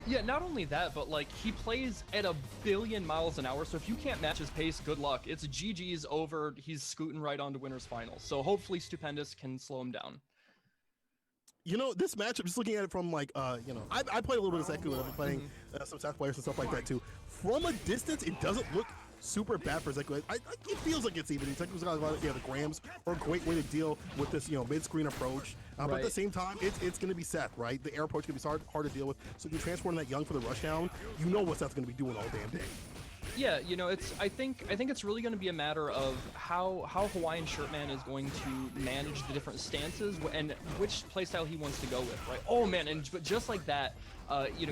Yeah, not only that, but like he plays at a billion miles an hour, so if you can't match his pace, good luck. It's GG's over. He's scooting right on to winners finals. So hopefully Stupendous can slow him down. You know, this matchup, just looking at it from like, you know, I play a little bit of Zeku and I've been playing some South players and stuff like that too. From a distance, it doesn't look super bad for Zeku. It feels like it's even. Zeku's got a lot of, the grams are a great way to deal with this, mid-screen approach. But at the same time, it's going to be Seth, right? The air approach can be hard to deal with. So if you transform that Young for the rushdown, you know what Seth's going to be doing all damn day. Yeah, I think it's really going to be a matter of how Hawaiian Shirtman is going to manage the different stances and which playstyle he wants to go with, right? Oh man, but just like that, he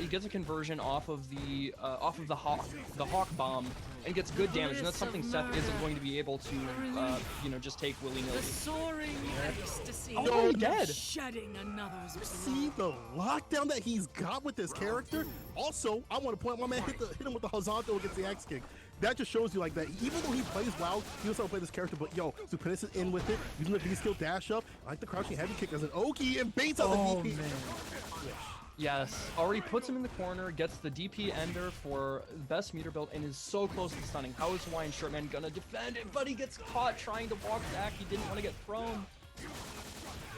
gets a conversion off of the hawk bomb and gets good damage, and that's something Seth isn't going to be able to just take willy-nilly. The soaring ecstasy. Oh, he dead. Shedding another's blood. See the lockdown that he's got with this character. Also, I want to point out, my man hit him with the Hazanto against the axe kick. That just shows you like that even though he plays well, he knows how to play this character, but Stupendous is in with it, using the V-skill dash up. I like the crouching heavy kick as an Oki and baits out the DP. Man. Yes, already puts him in the corner, gets the DP ender for best meter build, and is so close to stunning. How is Hawaiian Shirtman gonna defend it? But he gets caught trying to walk back. He didn't want to get thrown.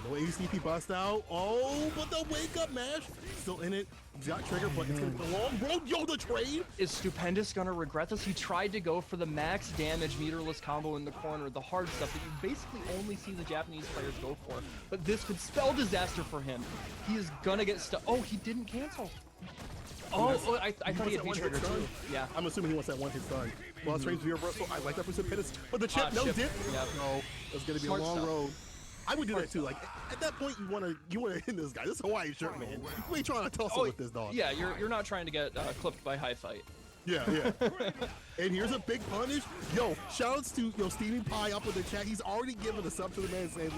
No ACP bust out. Oh, but the wake up mash still in it. He's got trigger, but it's gonna be a long road. Yo, the trade. Is Stupendous gonna regret this? He tried to go for the max damage meterless combo in the corner, the hard stuff that you basically only see the Japanese players go for. But this could spell disaster for him. He is gonna get stuck. Oh, he didn't cancel. Oh, I thought he had V-trigger too. Yeah. I'm assuming he wants that one-hit stun. Well, it's range of reversal. I like that for Stupendous. But the chip, no dip. Yeah. No, it's gonna be Smart a long stuff. road. I would do that too. Like at that point, you wanna hit this guy. This Hawaiian shirt, man. You ain't trying to tussle with this dog. Yeah, you're not trying to get clipped by High Fight. Yeah. And here's a big punish. Yo, shoutouts to Steamy Pie up in the chat. He's already given a sub to the man saying,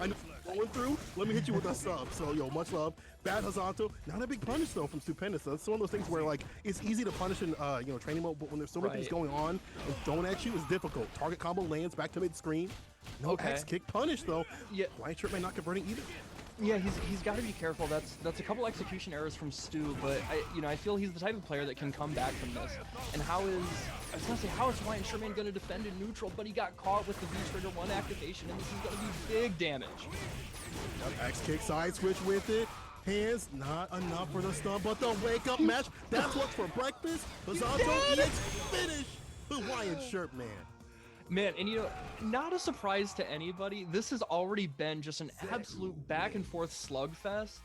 I know going through. Let me hit you with a sub. So much love. Bad Hazanto. Not a big punish though from Stupendous. That's one of those things where like it's easy to punish in training mode, but when there's so many things going on and thrown at you, it's difficult. Target combo lands back to mid screen. No X kick punish though. Yeah. Hawaiian Shirtman not converting either. Yeah, he's got to be careful. That's a couple execution errors from Stu, but I feel he's the type of player that can come back from this. And how is Hawaiian Shirtman going to defend in neutral? But he got caught with the V-trigger 1 activation, and this is going to be big damage. X kick side switch with it. Hands not enough for the stun, but the wake up match. That's what's for breakfast. Hazanto EX finish. Hawaiian Shirtman. Man, and not a surprise to anybody, this has already been just an absolute back and forth slugfest,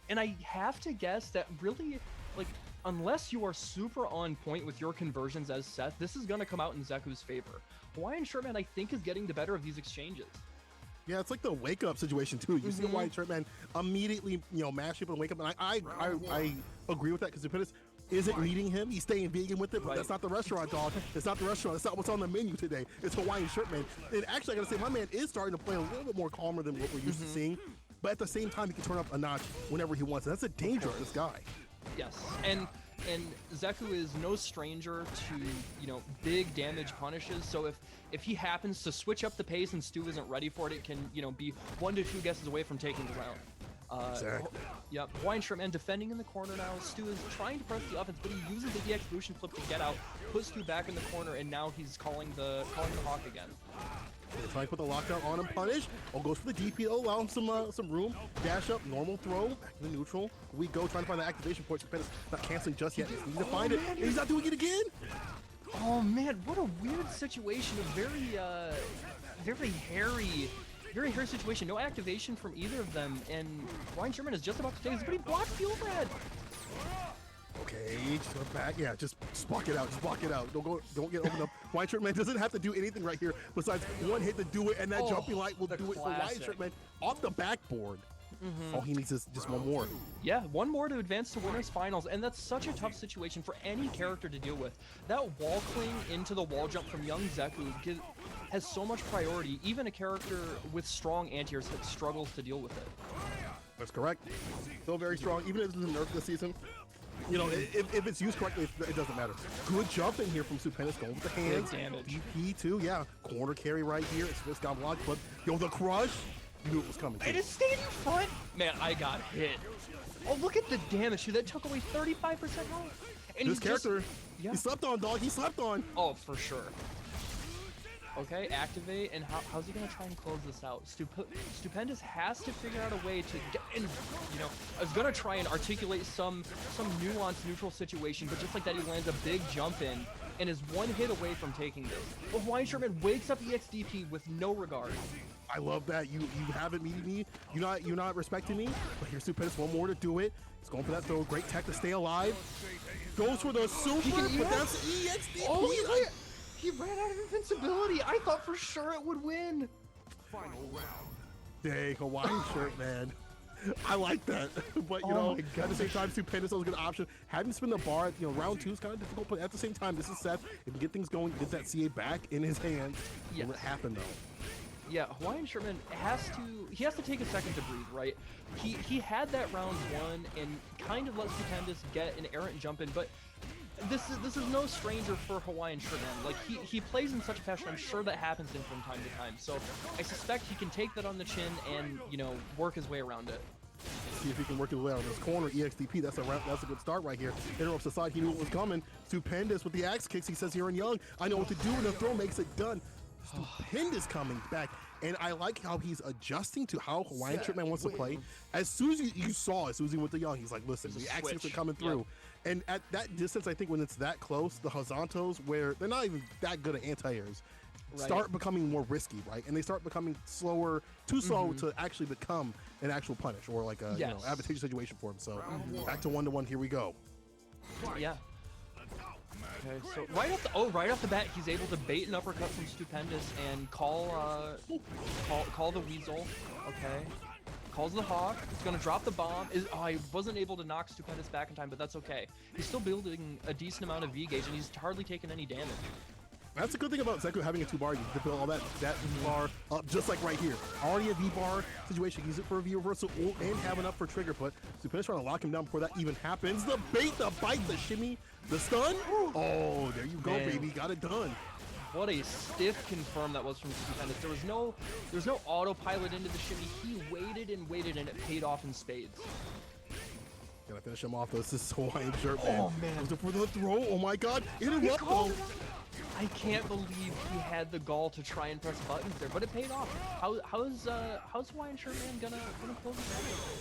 and I have to guess that really, like, unless you are super on point with your conversions as Seth, this is gonna come out in Zeku's favor. Hawaiian Shirtman, I think, is getting the better of these exchanges. Yeah, it's like the wake up situation too. You see Hawaiian Shirtman immediately, mash up and wake up, and I agree with that because Stupendous isn't meeting him. He's staying vegan with it, but that's not the restaurant, dog. It's not the restaurant. It's not what's on the menu today. It's Hawaiian Shirtman. And actually, I gotta say, my man is starting to play a little bit more calmer than what we're used to seeing. But at the same time, he can turn up a notch whenever he wants. And that's a danger of this guy. Yes, and Zeku is no stranger to big damage punishes. So if he happens to switch up the pace and Stu isn't ready for it, it can be 1 to 2 guesses away from taking the round. Exactly. Yep, Hawaiian Shirtman defending in the corner now. Stu is trying to press the offense, but he uses the EX Lucian flip to get out, puts Stu back in the corner, and now he's calling the Hawk again. Trying to put the lockdown on him, punish. Goes for the DP to allow him some room. Dash up, normal throw, back to the neutral. We go trying to find the activation point. Stupendous not canceling just yet. He's need to find it, and he's not doing it again. Oh man, what a weird situation. A very hairy situation. No activation from either of them, and Hawaiian Shirtman is just about to take this, but he blocks the overhead. Okay, just go back. Yeah, just block it out. Just block it out. Don't get opened up. Hawaiian Shirtman doesn't have to do anything right here besides one hit to do it, and that jumping light will do it for Hawaiian Shirtman off the backboard. All he needs is just one more. Yeah, one more to advance to winners finals, and that's such a tough situation for any character to deal with. That wall cling into the wall jump from young Zeku has so much priority. Even a character with strong anti-airs struggles to deal with it. That's correct. Still very strong, even if it's nerfed this season. If it's used correctly, it doesn't matter. Good jump in here from Stupendous, going with the hands. Big damage. DP too, yeah. Corner carry right here. It's just got blocked, but the crush, you knew it was coming. It is stayed in front. Man, I got hit. Oh, look at the damage, dude. That took away 35% health. And This he's just- character, yeah. he slept on, dog. He slept on. Oh, for sure. Okay, activate, and how's he gonna try and close this out? Stupendous has to figure out a way to get in. You know, I was gonna try and articulate some nuanced neutral situation, but just like that, he lands a big jump in and is one hit away from taking this. But Hawaiian Sherman wakes up EXDP with no regard. I love that. You haven't meeting me. You're not respecting me. But here's Stupendous, one more to do it. He's going for that throw. Great tech to stay alive. Goes for the super, but that's EXDP. Oh, he ran out of invincibility. I thought for sure it would win. Final round. Dang, Hawaiian shirt, man. I like that. But, you know, at the same time, Stupendous was a good option. Having to spin the bar, you know, round 2 is kind of difficult, but at the same time, this is Seth. If you get things going, get that CA back in his hands. Yes. What happened, though? Yeah, Hawaiian Sherman has to take a second to breathe, right? He had that round 1 and kind of let Stupendous get an errant jump in, but this is no stranger for Hawaiian Sherman. Like he plays in such a fashion. I'm sure that happens to him from time to time. So I suspect he can take that on the chin and, you know, work his way around it. See if he can work his way out of this corner. EXDP, that's a good start right here. Interrupts the side, he knew what was coming. Stupendous with the axe kicks, he says here in Young, I know what to do, and the throw makes it done. Stupendous coming back, and I like how he's adjusting to how Hawaiian Shipman wants to play. As soon as you saw, as soon as he went to Young, he's like, listen, the axe kicks are coming through. Yeah. And at that distance, I think when it's that close, the horizontals, where they're not even that good at anti-airs, start becoming more risky, right? And they start becoming slower, too slow to actually become an actual punish or like a you know, advantageous situation for him. So back to 1-1, here we go. Yeah. Okay, so right off the bat, he's able to bait an uppercut from Stupendous and call the Weasel. Okay, calls the Hawk. He's gonna drop the bomb. I wasn't able to knock Stupendous back in time, but that's okay. He's still building a decent amount of V gauge, and he's hardly taken any damage. That's a good thing about Zeku having a 2-bar. You can build all that bar up just like right here. Already a V-bar situation. Use it for a V reversal and have enough for trigger put. Stupendous trying to lock him down before that even happens. The bait, the bite, the shimmy, the stun. Oh, there you go, baby. Got it done. What a stiff confirm that was from Stupendous. There was no autopilot into the shimmy. He waited and waited, and it paid off in spades. Gotta finish him off. This is Hawaiian shirt, man. Oh, man. Goes for the throw. Oh, my God. Interrupt, though. I can't believe he had the gall to try and press buttons there, but it paid off. How's Hawaiian Sherman gonna close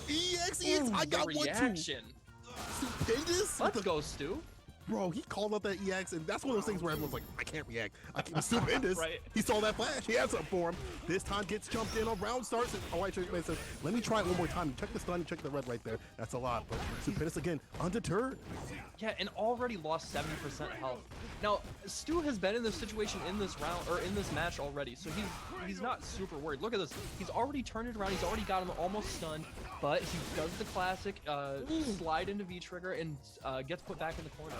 it out? I got one too. Stupendous. Let's go, Stu. Bro, he called out that EX, and that's one of those things where everyone's like, I can't react. Stupendous. Right. He saw that flash. He had something for him. This time gets jumped in. A round starts, and Hawaiian Sherman says, let me try it one more time. Check the stun, check the red right there. That's a lot. But Stupendous again, undeterred. Yeah, and already lost 70% health. Now, Stu has been in this situation in this round, or in this match already, so he's not super worried. Look at this. He's already turned it around. He's already got him almost stunned, but he does the classic slide into V-trigger and gets put back in the corner.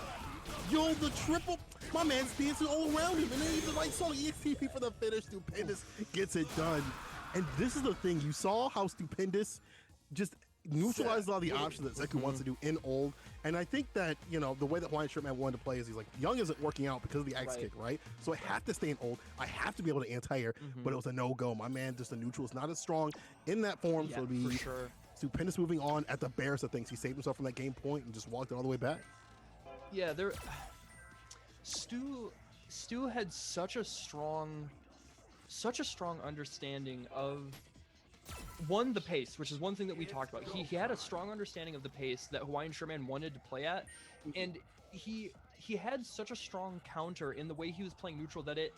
Yo, the triple. My man's dancing all around him, and then even like saw EXTP for the finish. Stupendous gets it done. And this is the thing. You saw how Stupendous just neutralized a lot of the options that Zeku wants to do in old. And I think that, you know, the way that Hawaiian Shirtman wanted to play is he's like, Young isn't working out because of the axe kick, right? So I have to stay in old. I have to be able to anti-air, but it was a no-go. My man, just the neutral is not as strong in that form. Yeah, so it'll be for sure. Stupendous moving on at the bears of things. He saved himself from that game point and just walked it all the way back. Yeah, Stu had such a strong understanding of the pace, which is one thing that we talked about. He had a strong understanding of the pace that Hawaiian Sherman wanted to play at, and he had such a strong counter in the way he was playing neutral that it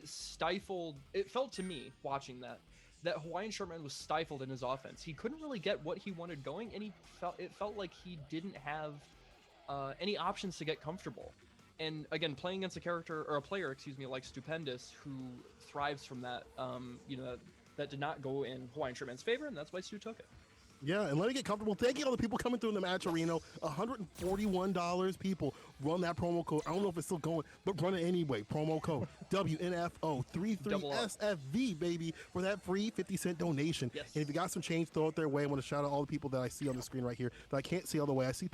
stifled. It felt to me watching that Hawaiian Sherman was stifled in his offense. He couldn't really get what he wanted going, and it felt like he didn't have any options to get comfortable. And again, playing against a player, like Stupendous, who thrives from that, that did not go in Hawaiian Sherman's favor, and that's why Stu took it. Yeah, and let it get comfortable. Thank you all the people coming through in the match arena. $141 people. Run that promo code. I don't know if it's still going, but run it anyway. Promo code WNFO33SFV, baby, for that free 50-cent donation. Yes. And if you got some change, throw it their way. I want to shout out all the people that I see on the screen right here that I can't see all the way. I see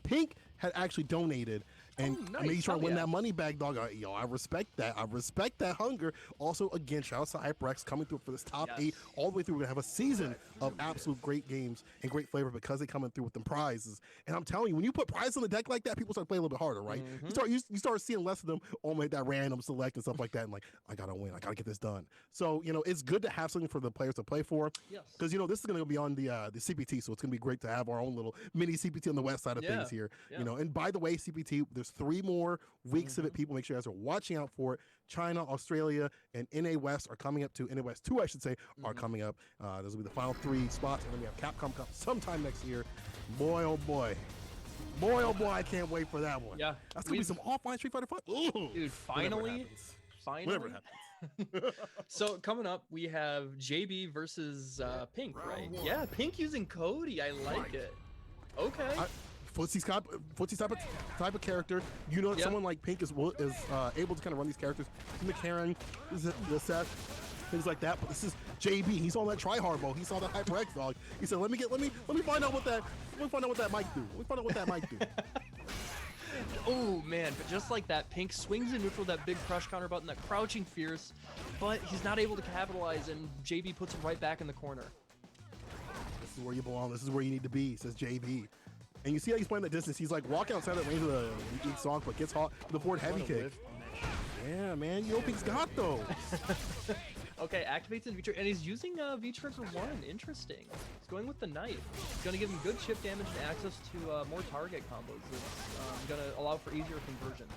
Pink had actually donated And Oh, I mean, he's nice. trying to Hell win yeah. that money back, dog. Yo, I respect that. I respect that hunger. Also, again, shout out to HyperX coming through for this top Yes. 8 all the way through. We're gonna have a season of absolute great games and great flavor because they're coming through with them prizes. And I'm telling you, when you put prizes on the deck like that, people start playing a little bit harder, right? You start seeing less of them on like that random select and stuff like that. And like, I gotta win. I gotta get this done. So it's good to have something for the players to play for. Yes. Because this is gonna be on the CPT, so it's gonna be great to have our own little mini CPT on the west side of things here. Yeah. And by the way, CPT, there's 3 more weeks of it. People, make sure you guys are watching out for it. China, Australia, and NA West are coming up too. NA West 2, I should say, are coming up. Those will be the final 3 spots, and then we have Capcom Cup sometime next year. Boy, oh boy. Boy, oh boy, I can't wait for that one. Yeah. That's going to be some offline Street Fighter 5. Ooh, Dude, finally. Whatever happens. So coming up, we have JB versus Pink, right? Yeah, Pink using Cody. I like it. Okay. Footsie's type of character. That someone like Pink is able to kind of run these characters. The Karen, the Seth, things like that. But this is JB. He's on that try-hard mode. He saw that HyperX dog. He said, "Let me find out what that might do. Let me find out what that might do." Oh man, but just like that, Pink swings in neutral that big crush counter button, that crouching fierce, but he's not able to capitalize, and JB puts him right back in the corner. This is where you belong. This is where you need to be, says JB. And you see how he's playing the distance. He's like walking outside that range of the weak song, but gets hot with the forward heavy kick. Yeah, man. Pink's got those. Okay, activates in V-Trigger, and he's using V-Trigger 1. Interesting. He's going with the knife. It's going to give him good chip damage and access to more target combos. It's going to allow for easier conversions.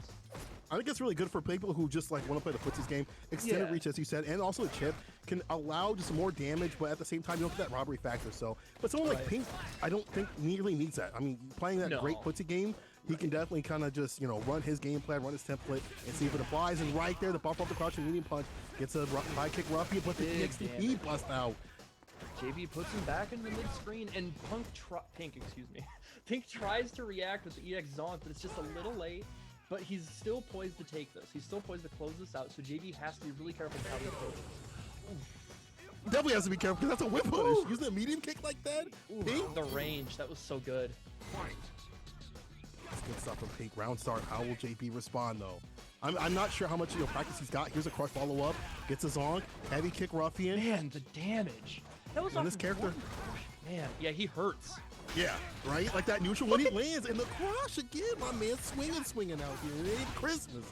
I think it's really good for people who just like want to play the footsies game. Extended reach, as you said, and also the chip can allow just more damage, but at the same time, you don't get that robbery factor. So, but someone like Pink, I don't think nearly needs that. I mean, playing that great footsie game, he can definitely kind of just run his game plan, run his template, and see if it applies. And right there, the bump up the crouching medium punch gets a high kick ruffian, but the EXP bust out. JB puts him back in the mid-screen, and Pink tries to react with the EX Zonk, but it's just a little late. But he's still poised to take this. He's still poised to close this out, so JB has to be really careful with how he approaches. Definitely has to be careful, because that's a whip punish. Using a medium kick like that? Pink? The range, that was so good. That's good stuff from Pink. Round start. How will JB respond, though? I'm not sure how much practice he's got. Here's a crush follow-up. Gets his on. Heavy kick ruffian. Man, the damage. That was on this character. Man, yeah, he hurts. Yeah, right? Like that neutral when he lands, and the crush again, my man swinging out here. It ain't Christmas.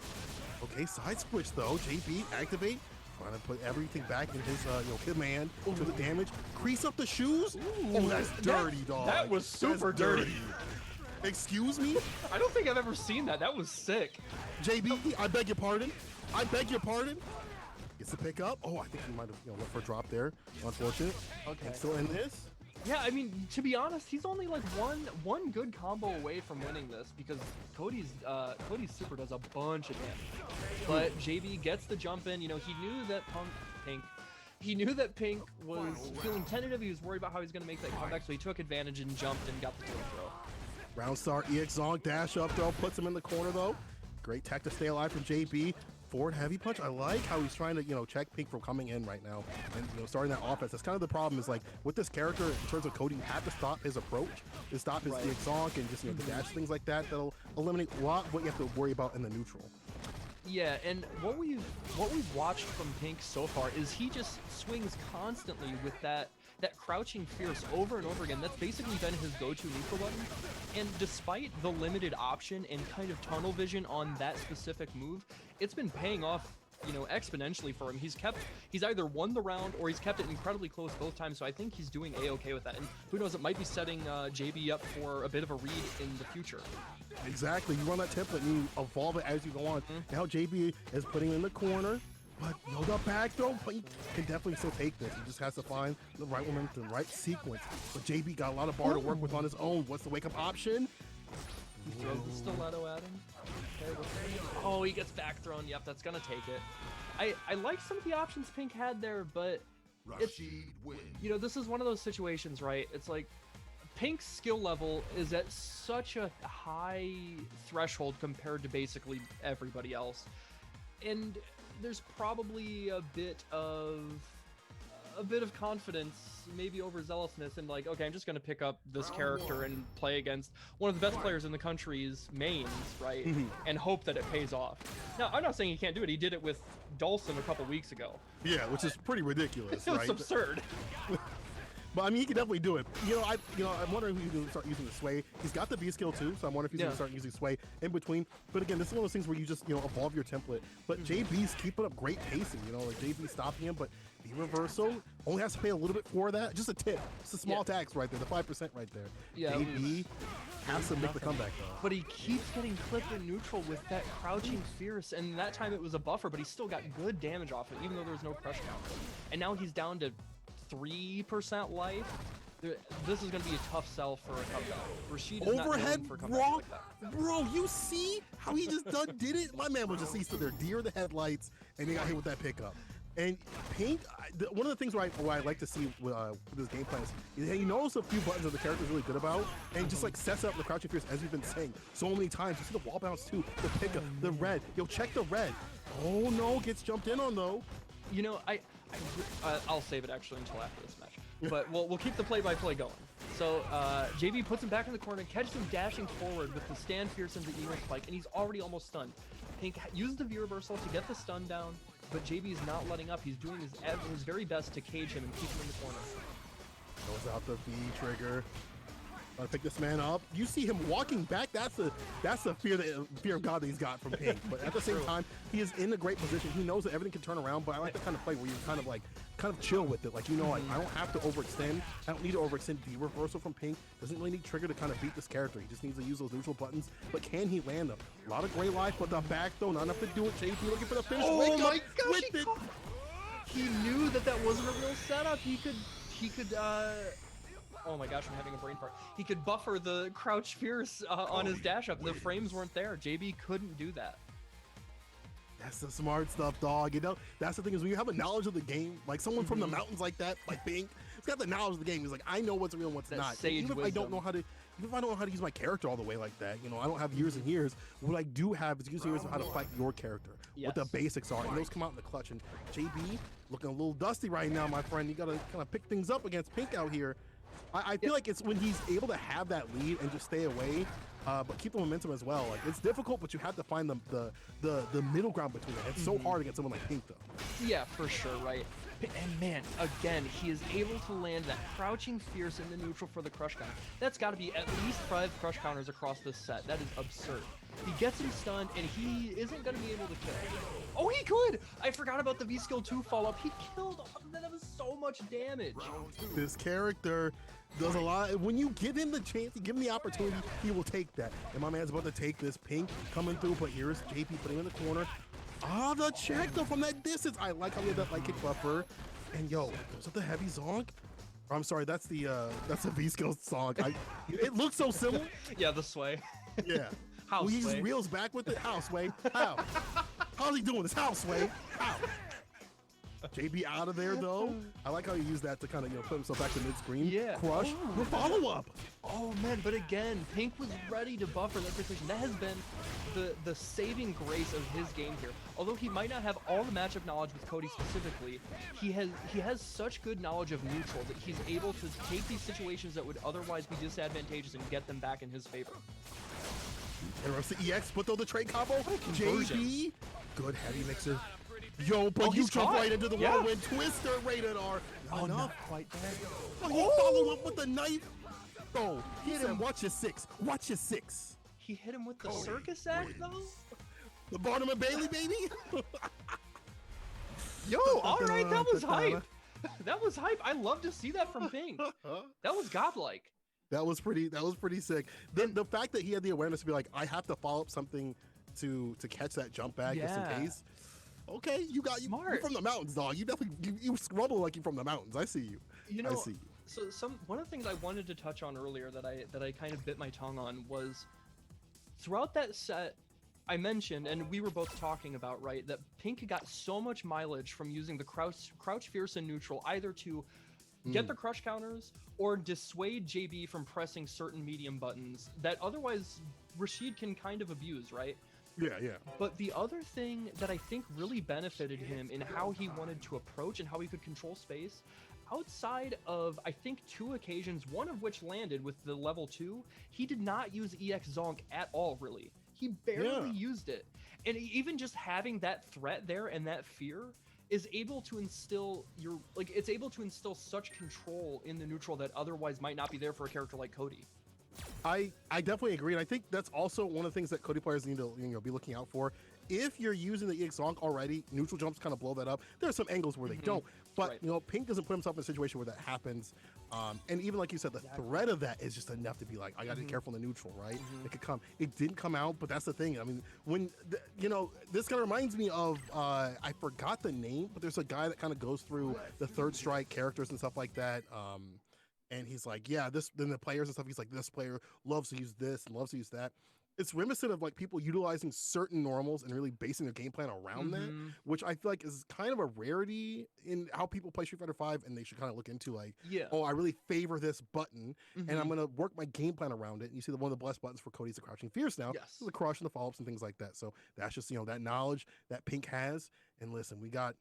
Okay, side switch though. JB activate, trying to put everything back in his command to the damage. Crease up the shoes. Oh, that's dirty, dog. That was super dirty. Excuse me? I don't think I've ever seen that. That was sick. JB, I beg your pardon. I beg your pardon. Gets the pick up. Oh, I think he might have went for a drop there. Unfortunate. Okay. And still in this. Yeah, I mean, to be honest, he's only like one good combo away from winning this, because Cody's super does a bunch of damage. But JB gets the jump in. He knew that Pink was feeling tentative. He was worried about how he's going to make that comeback, so he took advantage and jumped and got the throw. Round star EX Zonk dash up throw puts him in the corner though. Great tech to stay alive from JB. Forward heavy punch. I like how he's trying to check Pink from coming in right now and starting that offense. That's kind of the problem, is like with this character in terms of Cody, you have to stop his approach, to stop his EX Zonk and just the dash, things like that. That'll eliminate a lot of what you have to worry about in the neutral. Yeah, and what we've watched from Pink so far is he just swings constantly with that crouching fierce over and over again. That's basically been his go-to neutral button. And despite the limited option and kind of tunnel vision on that specific move, it's been paying off, exponentially for him. He's either won the round or he's kept it incredibly close both times. So I think he's doing A-okay with that. And who knows, it might be setting JB up for a bit of a read in the future. Exactly. You run that template and you evolve it as you go on. Now JB is putting in the corner. But the back throw, but he can definitely still take this. He just has to find the right momentum, the right sequence. But JB got a lot of bar to work with on his own. What's the wake-up option? He throws the stiletto at him. Oh, he gets back thrown. Yep, that's gonna take it. I like some of the options Pink had there, but this is one of those situations, right? It's like Pink's skill level is at such a high threshold compared to basically everybody else, and there's probably a bit of a bit of confidence, maybe overzealousness, and like, okay, I'm just gonna pick up this character and play against one of the best players in the country's mains, right? And hope that it pays off. Now, I'm not saying he can't do it. He did it with Dawson a couple weeks ago. Yeah, which is pretty ridiculous, It was right? absurd. But I mean, he can definitely do it. I'm wondering if he's going to start using the sway. He's got the B skill too, so I'm wondering if he's going to start using sway in between. But again, this is one of those things where you just evolve your template. But JB's keeping up great pacing. Like JB's stopping him, but B reversal only has to pay a little bit for that. Just a tip, just a small tax right there, the 5% right there. Yeah, JB has to make the comeback though. But he keeps getting clipped in neutral with that crouching fierce, and that time it was a buffer, but he still got good damage off it, even though there was no crush counter. And now he's down to 3% life. This is going to be a tough sell for a comeback. Rashid is Overhead not for a comeback rock, like that. bro. You see how he just did it? My man was just used to their deer the headlights, and he got hit with that pickup. And Pink, one of the things where I like to see with this game plan is he knows a few buttons that the character is really good about, and just like sets up the crouching fierce, as we've been saying so many times. You see the wall bounce too, the pickup, the red. Yo, check the red. Oh no, gets jumped in on though. I'll save it actually until after this match. But we'll keep the play-by-play going. So JB puts him back in the corner, catches him dashing forward with the stand fierce into Eagle Spike, and he's already almost stunned. Pink uses the V reversal to get the stun down, but JB is not letting up. He's doing his very best to cage him and keep him in the corner. Goes out the V trigger. Trying to pick this man up. You see him walking back. That's the fear of God that he's got from Pink. But at the same time, he is in a great position. He knows that everything can turn around. But I like the kind of play where you kind of chill with it. Like I don't have to overextend. I don't need to overextend. The reversal from Pink doesn't really need trigger to kind of beat this character. He just needs to use those neutral buttons. But can he land them? A lot of gray life, but the back though, not enough to do it. JP looking for the finish. Oh Wake my up gosh! with it. He knew that wasn't a real setup. He could. Oh my gosh, I'm having a brain fart. He could buffer the crouch fierce on his dash up. The frames weren't there. JB couldn't do that. That's the smart stuff, dog. That's the thing is when you have a knowledge of the game, like someone from the mountains like that, like Pink, he's got the knowledge of the game. He's like, I know what's real and what's not. Even if I don't know how to use my character all the way like that, I don't have years and years. What I do have is years of how to fight your character, what the basics are, and those come out in the clutch. And JB looking a little dusty right now, my friend. You gotta kind of pick things up against Pink out here. I feel like it's when he's able to have that lead and just stay away, but keep the momentum as well. Like it's difficult, but you have to find the middle ground between it. It's so hard against someone like Pink, though. Yeah, for sure, right? And man, again, he is able to land that crouching fierce in the neutral for the crush counter. That's got to be at least 5 crush counters across this set. That is absurd. He gets him stunned, and he isn't going to be able to kill. Oh, he could! I forgot about the V skill 2 follow-up. He killed. That was so much damage. This character does a lot. When you give him the chance, you give him the opportunity, he will take that. And my man's about to take this. Pink coming through, but here's JP putting him in the corner. The check though from that distance. I like how he had that light kick buffer. And yo, goes with the heavy zonk. I'm sorry, that's the V skill song. It looks so similar. Yeah, the sway. Yeah. How he sway? just reels back with it. How sway? How? How's he doing this? How sway? How? JB out of there though. I like how he used that to kind of put himself back to mid screen. Yeah. Crush. The follow up. Oh man, but again, Pink was ready to buffer that precision. That has been the saving grace of his game here. Although he might not have all the matchup knowledge with Cody specifically, he has such good knowledge of neutral that he's able to take these situations that would otherwise be disadvantageous and get them back in his favor. Interrupts the EX, but though the trade combo, JB, good heavy mixer. Yo, but you jump right into the whirlwind twister rated R. Not quite there. Oh, he followed up with the knife. Oh, he said, watch your 6. Watch your 6. He hit him with the circus act though? The Barnum and Bailey, baby. Yo, all right, that was hype. That was hype. I love to see that from Pink. That was godlike. That was pretty sick. The fact that he had the awareness to be like, I have to follow up something to catch that jump back just in case. Okay, you're from the mountains, dog. You definitely you scrubble like you're from the mountains. I see you. I see you. So one of the things I wanted to touch on earlier that I kind of bit my tongue on was throughout that set, I mentioned, and we were both talking about, right, that Pink got so much mileage from using the crouch fierce and neutral either to get the crush counters or dissuade JB from pressing certain medium buttons that otherwise Rashid can kind of abuse, right? Yeah, yeah. But the other thing that I think really benefited him in how he wanted to approach and how he could control space, outside of, I think, 2 occasions, one of which landed with the level 2, he did not use EX Zonk at all, really. He barely used it. And even just having that threat there and that fear is able to instill it's able to instill such control in the neutral that otherwise might not be there for a character like Cody. I definitely agree, and I think that's also one of the things that Cody players need to be looking out for. If you're using the EX Zonk already, neutral jumps kind of blow that up. There are some angles where they don't, but Pink doesn't put himself in a situation where that happens. And even like you said, the threat of that is just enough to be like, I got to be careful in the neutral, right? It could come. It didn't come out, but that's the thing. I mean, when this kind of reminds me of I forgot the name, but there's a guy that kind of goes through the third strike characters and stuff like that. And he's like, yeah, then the players and stuff, he's like, this player loves to use this and loves to use that. It's reminiscent of like people utilizing certain normals and really basing their game plan around that, which I feel like is kind of a rarity in how people play Street Fighter V, and they should kind of look into like, oh, I really favor this button, and I'm going to work my game plan around it. And you see one of the blessed buttons for Cody's the Crouching Fierce now, the crush and the follow-ups and things like that. So that's just, that knowledge that Pink has. And listen, we got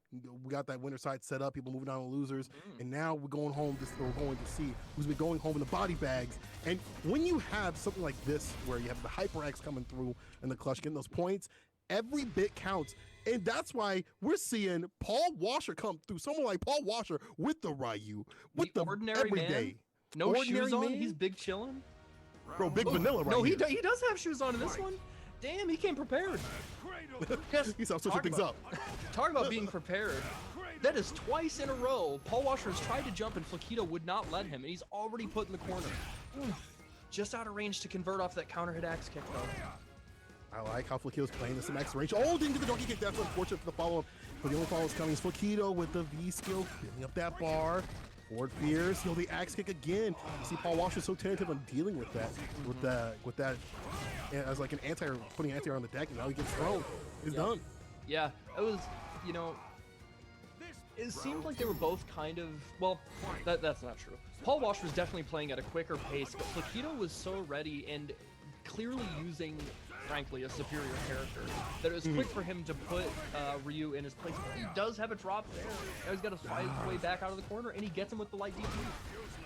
that winter side set up, people moving on to losers, and now we're going home. We're going to see who's been going home in the body bags. And when you have something like this, where you have the HyperX coming through and the clutch getting those points, every bit counts. And that's why we're seeing Paul Washer come through. Someone like Paul Washer with the Ryu, with the ordinary everyday. Man. No shoes on. He's big chilling. Bro, big vanilla right No, here. he does have shoes on in this one. Damn, he came prepared. He's switching things up. Talk about being prepared. That is twice in a row. Paul Washer has tried to jump and Flaquito would not let him, and he's already put in the corner. Just out of range to convert off that counter hit axe kick, though. I like how Flaquito's playing this in max range. Oh, didn't get the donkey kick. That's unfortunate for the follow-up. But the only follow-up is coming is Flaquito with the V skill, building up that bar. Forward fierce, the axe kick again. You see Paul Washer so tentative on dealing with that, with that as like an putting anti-air on the deck, and now he gets thrown. He's done. Yeah, it was, it seemed like they were both kind of, well, that's not true. Paul Washer was definitely playing at a quicker pace, but Flaquito was so ready and clearly using, frankly, a superior character that it was quick for him to put Ryu in his place. He does have a drop there. Now he's got to fight his way back out of the corner, and he gets him with the light DP.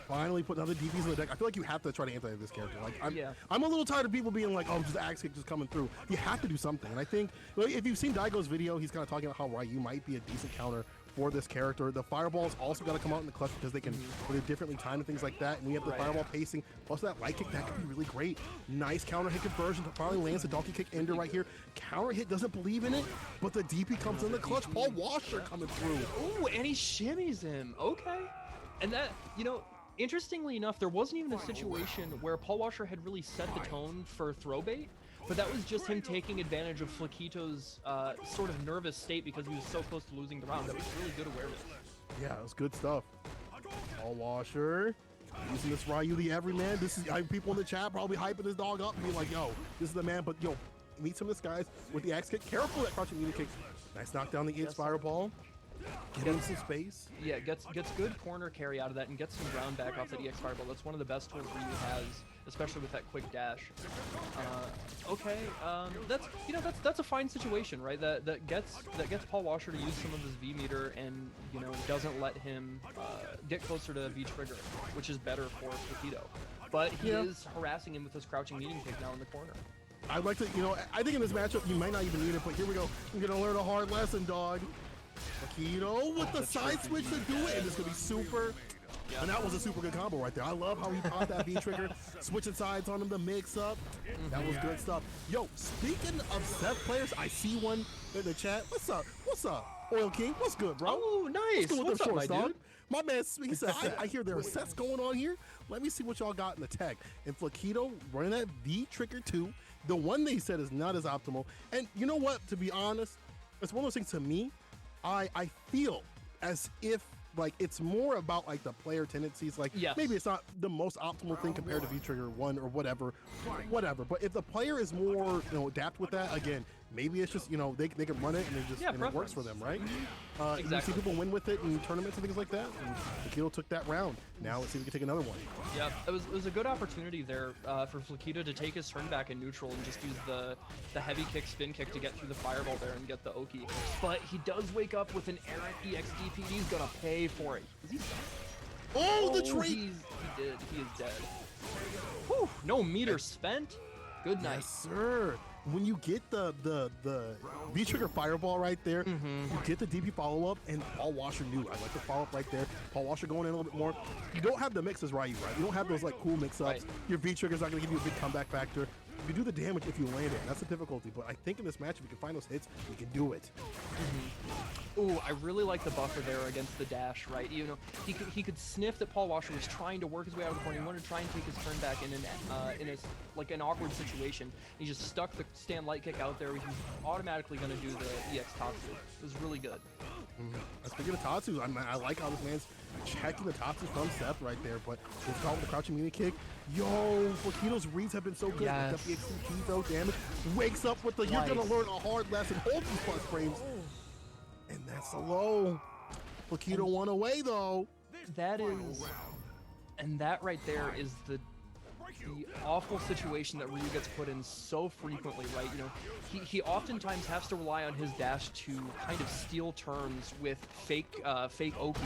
Finally put another DPs in the deck. I feel like you have to try to anti this character. Like I'm a little tired of people being like, oh, just axe kick just coming through. You have to do something. And I think if you've seen Daigo's video, he's kind of talking about how Ryu might be a decent counter for this character. The fireball's also got to come out in the clutch because they can put it differently timed and things like that. And we have the fireball pacing. Plus that light kick, that could be really great. Nice counter hit conversion. Finally lands a donkey kick ender right here. Counter hit doesn't believe in it, but the DP comes in the clutch. Paul Washer coming through. Ooh, and he shimmies him. Okay. And that, interestingly enough, there wasn't even a situation where Paul Washer had really set the tone for throw bait, but that was just him taking advantage of Flaquito's sort of nervous state because he was so close to losing the round. That was really good awareness. Yeah, it was good stuff. Paul Washer using this Ryu the everyman. This is people in the chat probably hyping this dog up and being like, yo, this is the man. But yo, meet some of this guys with the axe kick. Careful that crouching meter kick. Nice knockdown the EX fireball. Get him some space. Yeah, gets good corner carry out of that and gets some ground back off that EX fireball. That's one of the best tools Ryu has, especially with that quick dash. That's a fine situation, right? That gets Paul Washer to use some of his V meter and doesn't let him get closer to V trigger, which is better for Flaquito. But he is harassing him with his crouching meeting kick now in the corner. I'd like to, I think in this matchup you might not even need it, but here we go. I'm gonna learn a hard lesson, dog. Flaquito with the side switch to do it, and it's gonna be super. And that was a super good combo right there. I love how he popped that V trigger, switching sides on him to mix up. That was good stuff. Yo, speaking of set players, I see one in the chat. What's up? What's up, Oil King? What's good, bro? Oh, nice. What's up, my dude? My man, he said, I hear there are sets going on here. Let me see what y'all got in the tech. And Flaquito running that V trigger too. The one they said is not as optimal. And you know what? To be honest, it's one of those things to me. I feel as if like it's more about like the player tendencies. Like maybe it's not the most optimal thing compared to V Trigger 1 or whatever. But if the player is more adapt with that, again, maybe it's just, you know, they can run it and it just and it works for them, right? You see people win with it in tournaments and things like that. And Flaquito took that round. Now let's see if we can take another one. Yeah, it was a good opportunity there for Flaquito to take his turn back in neutral and just use the heavy kick, spin kick to get through the fireball there and get the Oki. But he does wake up with an errant EXDP. He's gonna pay for it. Is he done? Oh, the trade! He is dead. Whew, no meter spent. Good night. Yes, sir. When you get the V-trigger fireball right there, you get the DP follow-up, and Paul Washer knew. I like the follow-up right there. Paul Washer going in a little bit more. You don't have the mixes, right? You don't have those like cool mix-ups. Right. Your V-trigger's not going to give you a big comeback factor. You do the damage if you land it. That's the difficulty. But I think in this match, if you can find those hits, you can do it. Ooh, I really like the buffer there against the dash, right? You know, he could sniff that Paul Washer was trying to work his way out of the corner. He wanted to try and take his turn back in an awkward situation. He just stuck the stand light kick out there. He was automatically going to do the EX Tatsu. It was really good. Speaking of Tatsu, I like how this man's checking the Tatsu from Seth right there, but he's caught with the crouching mini kick. Yo, Flaquito's reads have been so good. Yes. Got the XCT though, damage. Wakes up with the, you're going to learn a hard lesson. Hold these plus frames. And that's a low. Flaquito won away though. That is, and that right there is the awful situation that Ryu gets put in so frequently, right? You know, he oftentimes has to rely on his dash to kind of steal turns with fake Oki,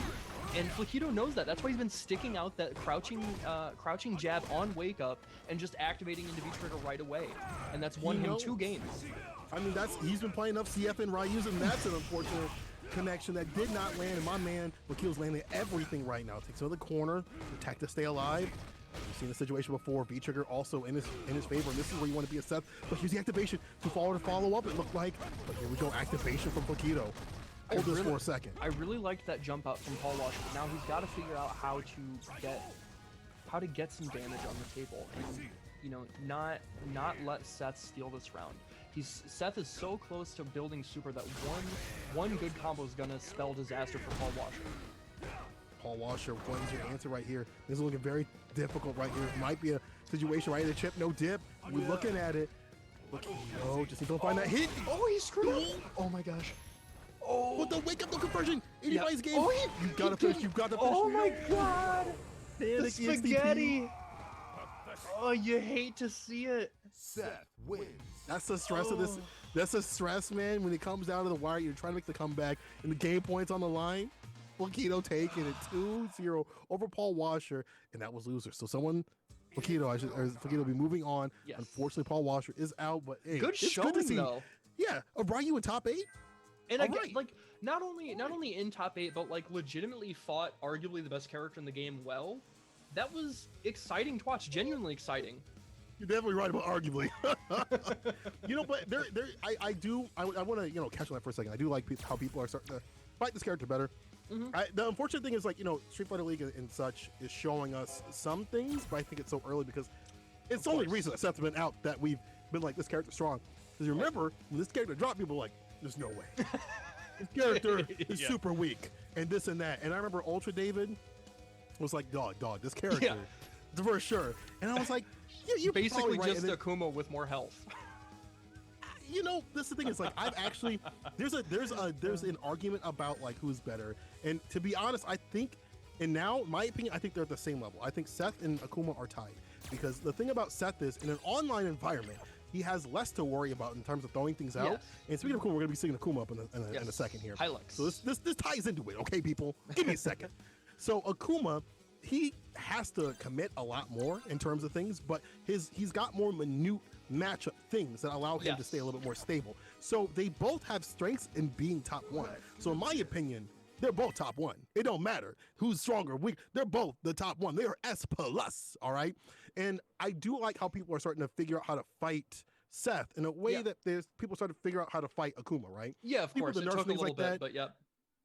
and Flaquito knows that. That's why he's been sticking out that crouching jab on wake up and just activating into V-trigger right away, and that's won him 2 games. I mean, he's been playing enough CF and Ryu's, and that's an unfortunate connection that did not land. And my man, Flaquito's landing everything right now. Takes another corner, attack to stay alive. We've seen the situation before. V-trigger also in his favor, and this is where you want to be a Seth. But here's the activation to follow up. It looked like, but here we go, activation from Flaquito. Hold this for a second. I really liked that jump up from Paul Washer, but now he's got to figure out how to get some damage on the table, and you know, not let Seth steal this round. Seth is so close to building super that one good combo is gonna spell disaster for Paul Washer. Paul Washer, what's your answer right here? This is looking very difficult right here. It might be a situation right here. Chip, no dip. We're looking at it. Oh, just need to find that hit. Oh, he screwed up. Oh my gosh. Oh. With the wake up, no conversion. Anybody's game. Oh, you gotta finish. You gotta finish. Oh my god. The spaghetti. Oh, you hate to see it. Seth wins. That's the stress of this. That's the stress, man. When it comes down to the wire, you're trying to make the comeback, and the game points on the line. Flaquito taking it 2-0 over Paul Washer, and that was loser. So Flaquito will be moving on. Yes. Unfortunately, Paul Washer is out, but hey, Good it's showing good to see. though. Yeah, Ryu in top 8. And All again, right. like not only in top 8, but like legitimately fought arguably the best character in the game well. That was exciting to watch, genuinely exciting. You're definitely right about arguably. You know, but I want to catch on that for a second. I do like how people are starting to fight this character better. The unfortunate thing is, like, Street Fighter League and such is showing us some things, but I think it's so early because it's only recent that Seth's been out that we've been like, this character's strong. Because you remember, when this character dropped, people were like, there's no way. This character is super weak, and this and that. And I remember Ultra David was like, dog, this character, for sure. And I was like, you're basically right. just Akuma with more health. This is the thing is, like, I've actually there's an argument about like who's better, and to be honest, I think, and now in my opinion, I think they're at the same level. I think Seth and Akuma are tied, because the thing about Seth is, in an online environment, he has less to worry about in terms of throwing things out. Yes. And speaking of Akuma, we're gonna be seeing Akuma up in a second here. HyperX. So this ties into it, okay, people? Give me a second. So Akuma, he has to commit a lot more in terms of things, but he's got more minute matchup things that allow him to stay a little bit more stable. So they both have strengths in being top 1. So in my opinion, they're both top 1. It don't matter who's stronger, weak. They're both the top 1. They are S+, all right? And I do like how people are starting to figure out how to fight Seth in a way that there's people starting to figure out how to fight Akuma, right? Yeah, of course. It took a little bit, but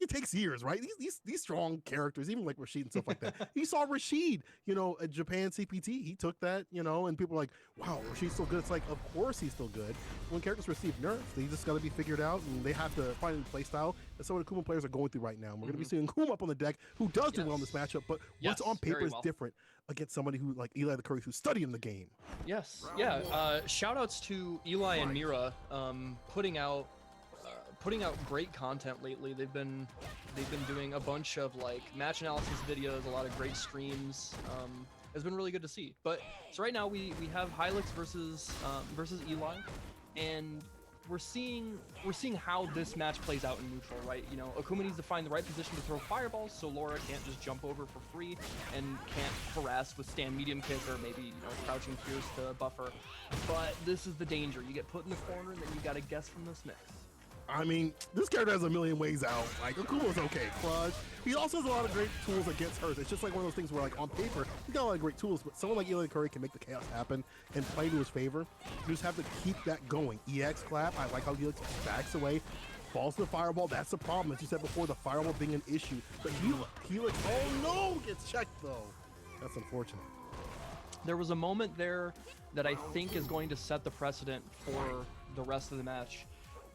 it takes years, right? These strong characters, even like Rashid and stuff like that. You saw Rashid, at Japan CPT. He took that, and people are like, wow, Rashid's still good. It's like, of course he's still good. When characters receive nerfs, they just got to be figured out, and they have to find a new play style. That's what the Kuma players are going through right now. And we're going to be seeing Kuma up on the deck, who does do well in this matchup, but what's on paper is different against somebody who, like Eli the Curry, who's studying the game. Yes, yeah. Shout outs to Eli and Mira putting out great content lately. They've been doing a bunch of like match analysis videos, a lot of great streams. It's been really good to see. But so right now we have HyperX versus Eli, and we're seeing how this match plays out in neutral, right? Akuma needs to find the right position to throw fireballs, so Laura can't just jump over for free and can't harass with stand medium kick or maybe crouching pierce to buffer. But this is the danger. You get put in the corner, and then you got to guess from this mix. I mean, this character has a million ways out. Like, Akuma's okay. Crush. He also has a lot of great tools against hers. It's just like one of those things where, like, on paper, he's got a lot of great tools, but someone like Eli Curry can make the chaos happen and play to his favor. You just have to keep that going. EX clap. I like how Helix backs away. Falls to the fireball. That's the problem. As you said before, the fireball being an issue. But Helix, oh no, gets checked, though. That's unfortunate. There was a moment there that I think is going to set the precedent for the rest of the match.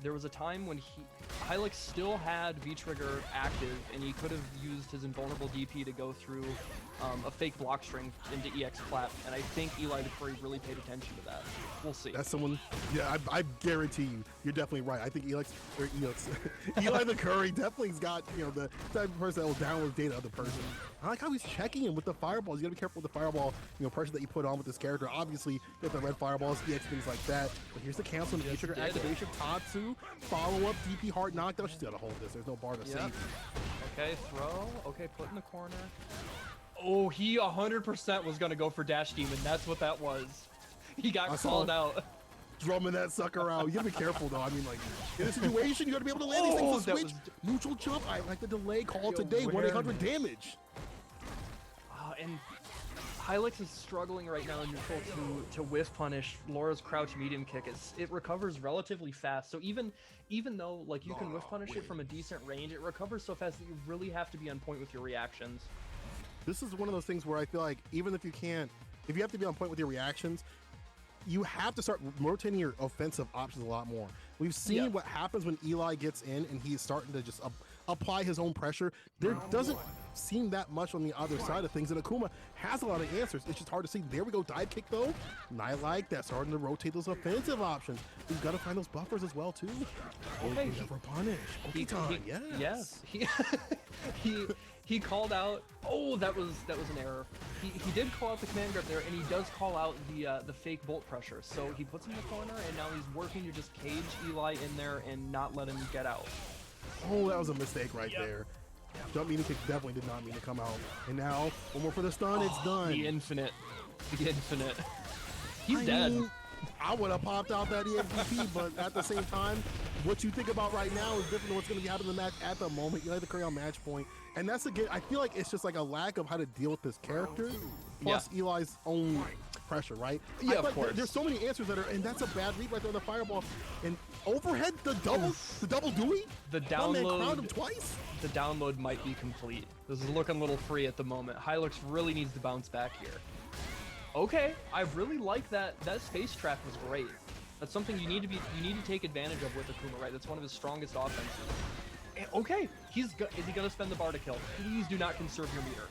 There was a time when HyperX still had V-Trigger active, and he could have used his invulnerable DP to go through a fake block string into EX clap, and I think Eli the Curry really paid attention to that. We'll see. That's someone, yeah, I guarantee you're definitely right. I think Eli the Curry definitely has got, the type of person that will download data of the person. I like how he's checking him with the fireballs. You gotta be careful with the fireball, pressure that you put on with this character. Obviously, you have the red fireballs, EX, things like that. But here's the cancel, the trigger activation. Tatsu, follow up, DP hard knockdown. She's gotta hold this. There's no bar to save. Okay, throw. Okay, put in the corner. Oh, he 100% was gonna go for Dash Demon. That's what that was. He got called out. Drumming that sucker out. You gotta be careful though. I mean, like, in a situation, you gotta be able to land these things to switch. Neutral jump. I like the delay call today. 1-800 damage. And HyperX is struggling right now in neutral to whiff punish Laura's crouch medium kick. It recovers relatively fast. So even though like you can whiff punish it from a decent range, it recovers so fast that you really have to be on point with your reactions. This is one of those things where I feel like even if you have to be on point with your reactions, you have to start rotating your offensive options a lot more. We've seen what happens when Eli gets in and he's starting to just apply his own pressure. There doesn't seem that much on the other side of things, and Akuma has a lot of answers. It's just hard to see. There we go, dive kick though. And I like that, starting to rotate those offensive options. We've got to find those buffers as well too. Okay, never punish. Yes. He called out. Oh, that was an error. He did call out the command grab there, and he does call out the fake bolt pressure. So he puts him in the corner, and now he's working to just cage Eli in there and not let him get out. Oh, that was a mistake right there. Jump meaning kick definitely did not mean to come out. And now, one more for the stun, it's done. The infinite. He's dead. I would have popped out that EXP, but at the same time, what you think about right now is different than what's going to be happening in the match at the moment. You have to carry on match point. And that's again, I feel like it's just like a lack of how to deal with this character, plus Eli's own pressure, right? Yeah, of course. There's so many answers that are, and that's a bad read right there on the fireball. And overhead, the double Dewey? The download. Crowned him twice? The download might be complete. This is looking a little free at the moment. HyperX really needs to bounce back here. Okay, I really like that. That space trap was great. That's something you need to take advantage of with Akuma, right? That's one of his strongest offenses. And, okay, is he gonna spend the bar to kill? Please do not conserve your meter.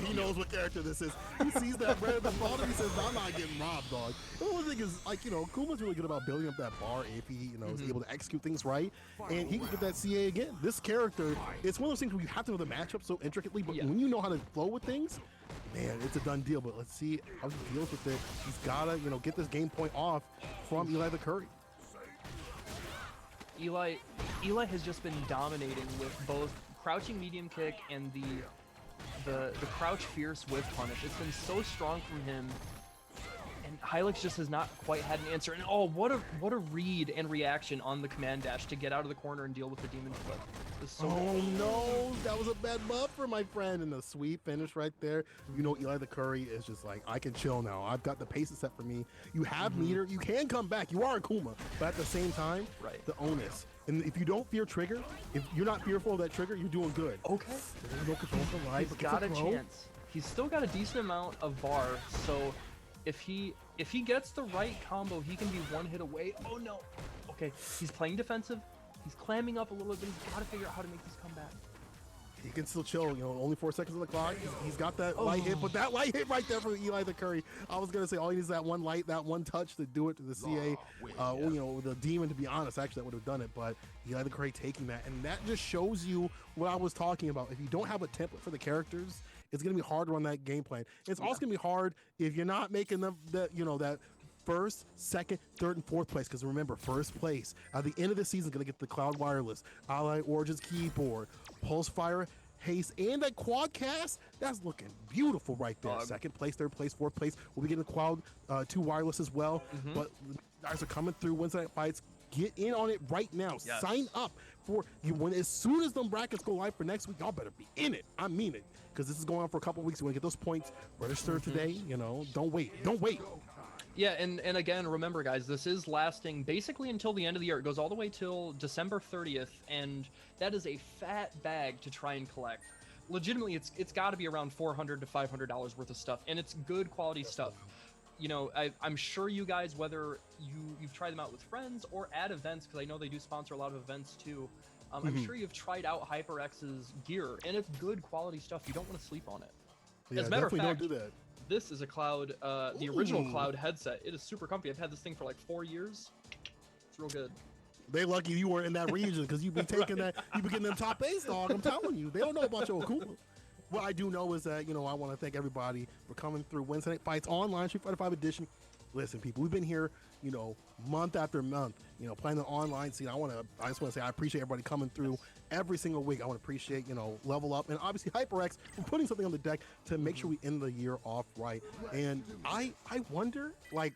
He knows what character this is. He sees that red at the bottom. He says, "I'm not getting robbed, dog." The only thing is, like, Kuma's really good about building up that bar if he, is able to execute things right, and he can get that CA again. This character, it's one of those things where you have to know the matchup so intricately, but when you know how to flow with things, man, it's a done deal. But let's see how he deals with it. He's gotta, get this game point off from Eli the Curry. Eli has just been dominating with both crouching medium kick and the crouch fierce whiff punish. It's been so strong from him, and HyperX just has not quite had an answer. And oh, what a read and reaction on the command dash to get out of the corner and deal with the demon flip. No, that was a bad buffer, my friend. And the sweep finish right there. Eli the Curry is just like, I can chill now. I've got the paces set for me. You have meter. You can come back. You are Akuma, but at the same time, the onus. And if you don't fear trigger, if you're not fearful of that trigger, you're doing good. Okay. No control for life. He's got a chance. He's still got a decent amount of bar, so if he gets the right combo, he can be one hit away. Oh no. Okay, he's playing defensive. He's clamming up a little bit. He's got to figure out how to make this comeback. He can still chill, you know, only 4 seconds on the clock. He's got that light hit, but that light hit right there from Eli the Curry. I was going to say all he needs is that one light, that one touch to do it to the CA, you know, the Demon, to be honest. Actually, that would have done it, but Eli the Curry taking that. And that just shows you what I was talking about. If you don't have a template for the characters, it's going to be hard to run that game plan. It's also going to be hard if you're not making the you know, that first, second, third, and fourth place. Because remember, first place at the end of the season is going to get the Cloud Wireless, Ally Origins keyboard, Pulse Fire, Haste, and that Quadcast. That's looking beautiful right there. Second place, third place, fourth place. We'll be getting the Cloud 2 Wireless as well. But guys are coming through Weds Night Fights. Get in on it right now. Yes. Sign up for you when as soon as them brackets go live for next week. Y'all better be in it. I mean it, because this is going on for a couple weeks. You want to get those points. Register today. You know, don't wait. Don't wait. Yeah, and again, remember, guys, this is lasting basically until the end of the year. It goes all the way till December 30th, and that is a fat bag to try and collect. Legitimately, it's got to be around $400 to $500 worth of stuff, and it's good quality stuff. You know, I'm sure you guys, whether you've tried them out with friends or at events, because I know they do sponsor a lot of events too. I'm sure you've tried out HyperX's gear, and it's good quality stuff. You don't want to sleep on it. Yeah, As a matter of fact, don't do that. this is a Cloud, the original Cloud headset. It is super comfy. I've had this thing for like 4 years. It's real good. They lucky you weren't in that region, because you've been taking that, you've been getting them top A's, dog. I'm telling you, they don't know about your Akuma. What I do know is that, you know, I want to thank everybody for coming through Weds Night Fights Online Street Fighter 5 Edition. Listen, people, we've been here, you know, month after month, you know, playing the online scene. I just want to say I appreciate everybody coming through every single week. I want to appreciate, you know, Level Up and obviously HyperX for putting something on the deck to make sure we end the year off right. And I wonder, like,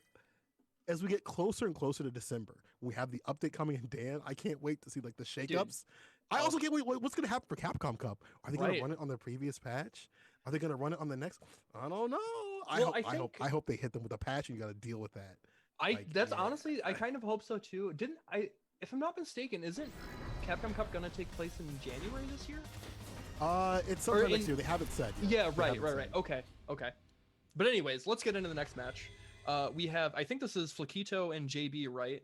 as we get closer and closer to December, we have the update coming in, Dan. I can't wait to see like the shakeups. I also can't wait. What's going to happen for Capcom Cup? Are they going to run it on the previous patch? Are they going to run it on the next? I don't know. I hope they hit them with a patch, and you got to deal with that. Honestly, I kind of hope so too. If I'm not mistaken, isn't Capcom Cup going to take place in January this year? It's sometime next year. They haven't said yet. Yeah, right. Okay. But anyways, let's get into the next match. We have, I think this is Flaquito and JB, right?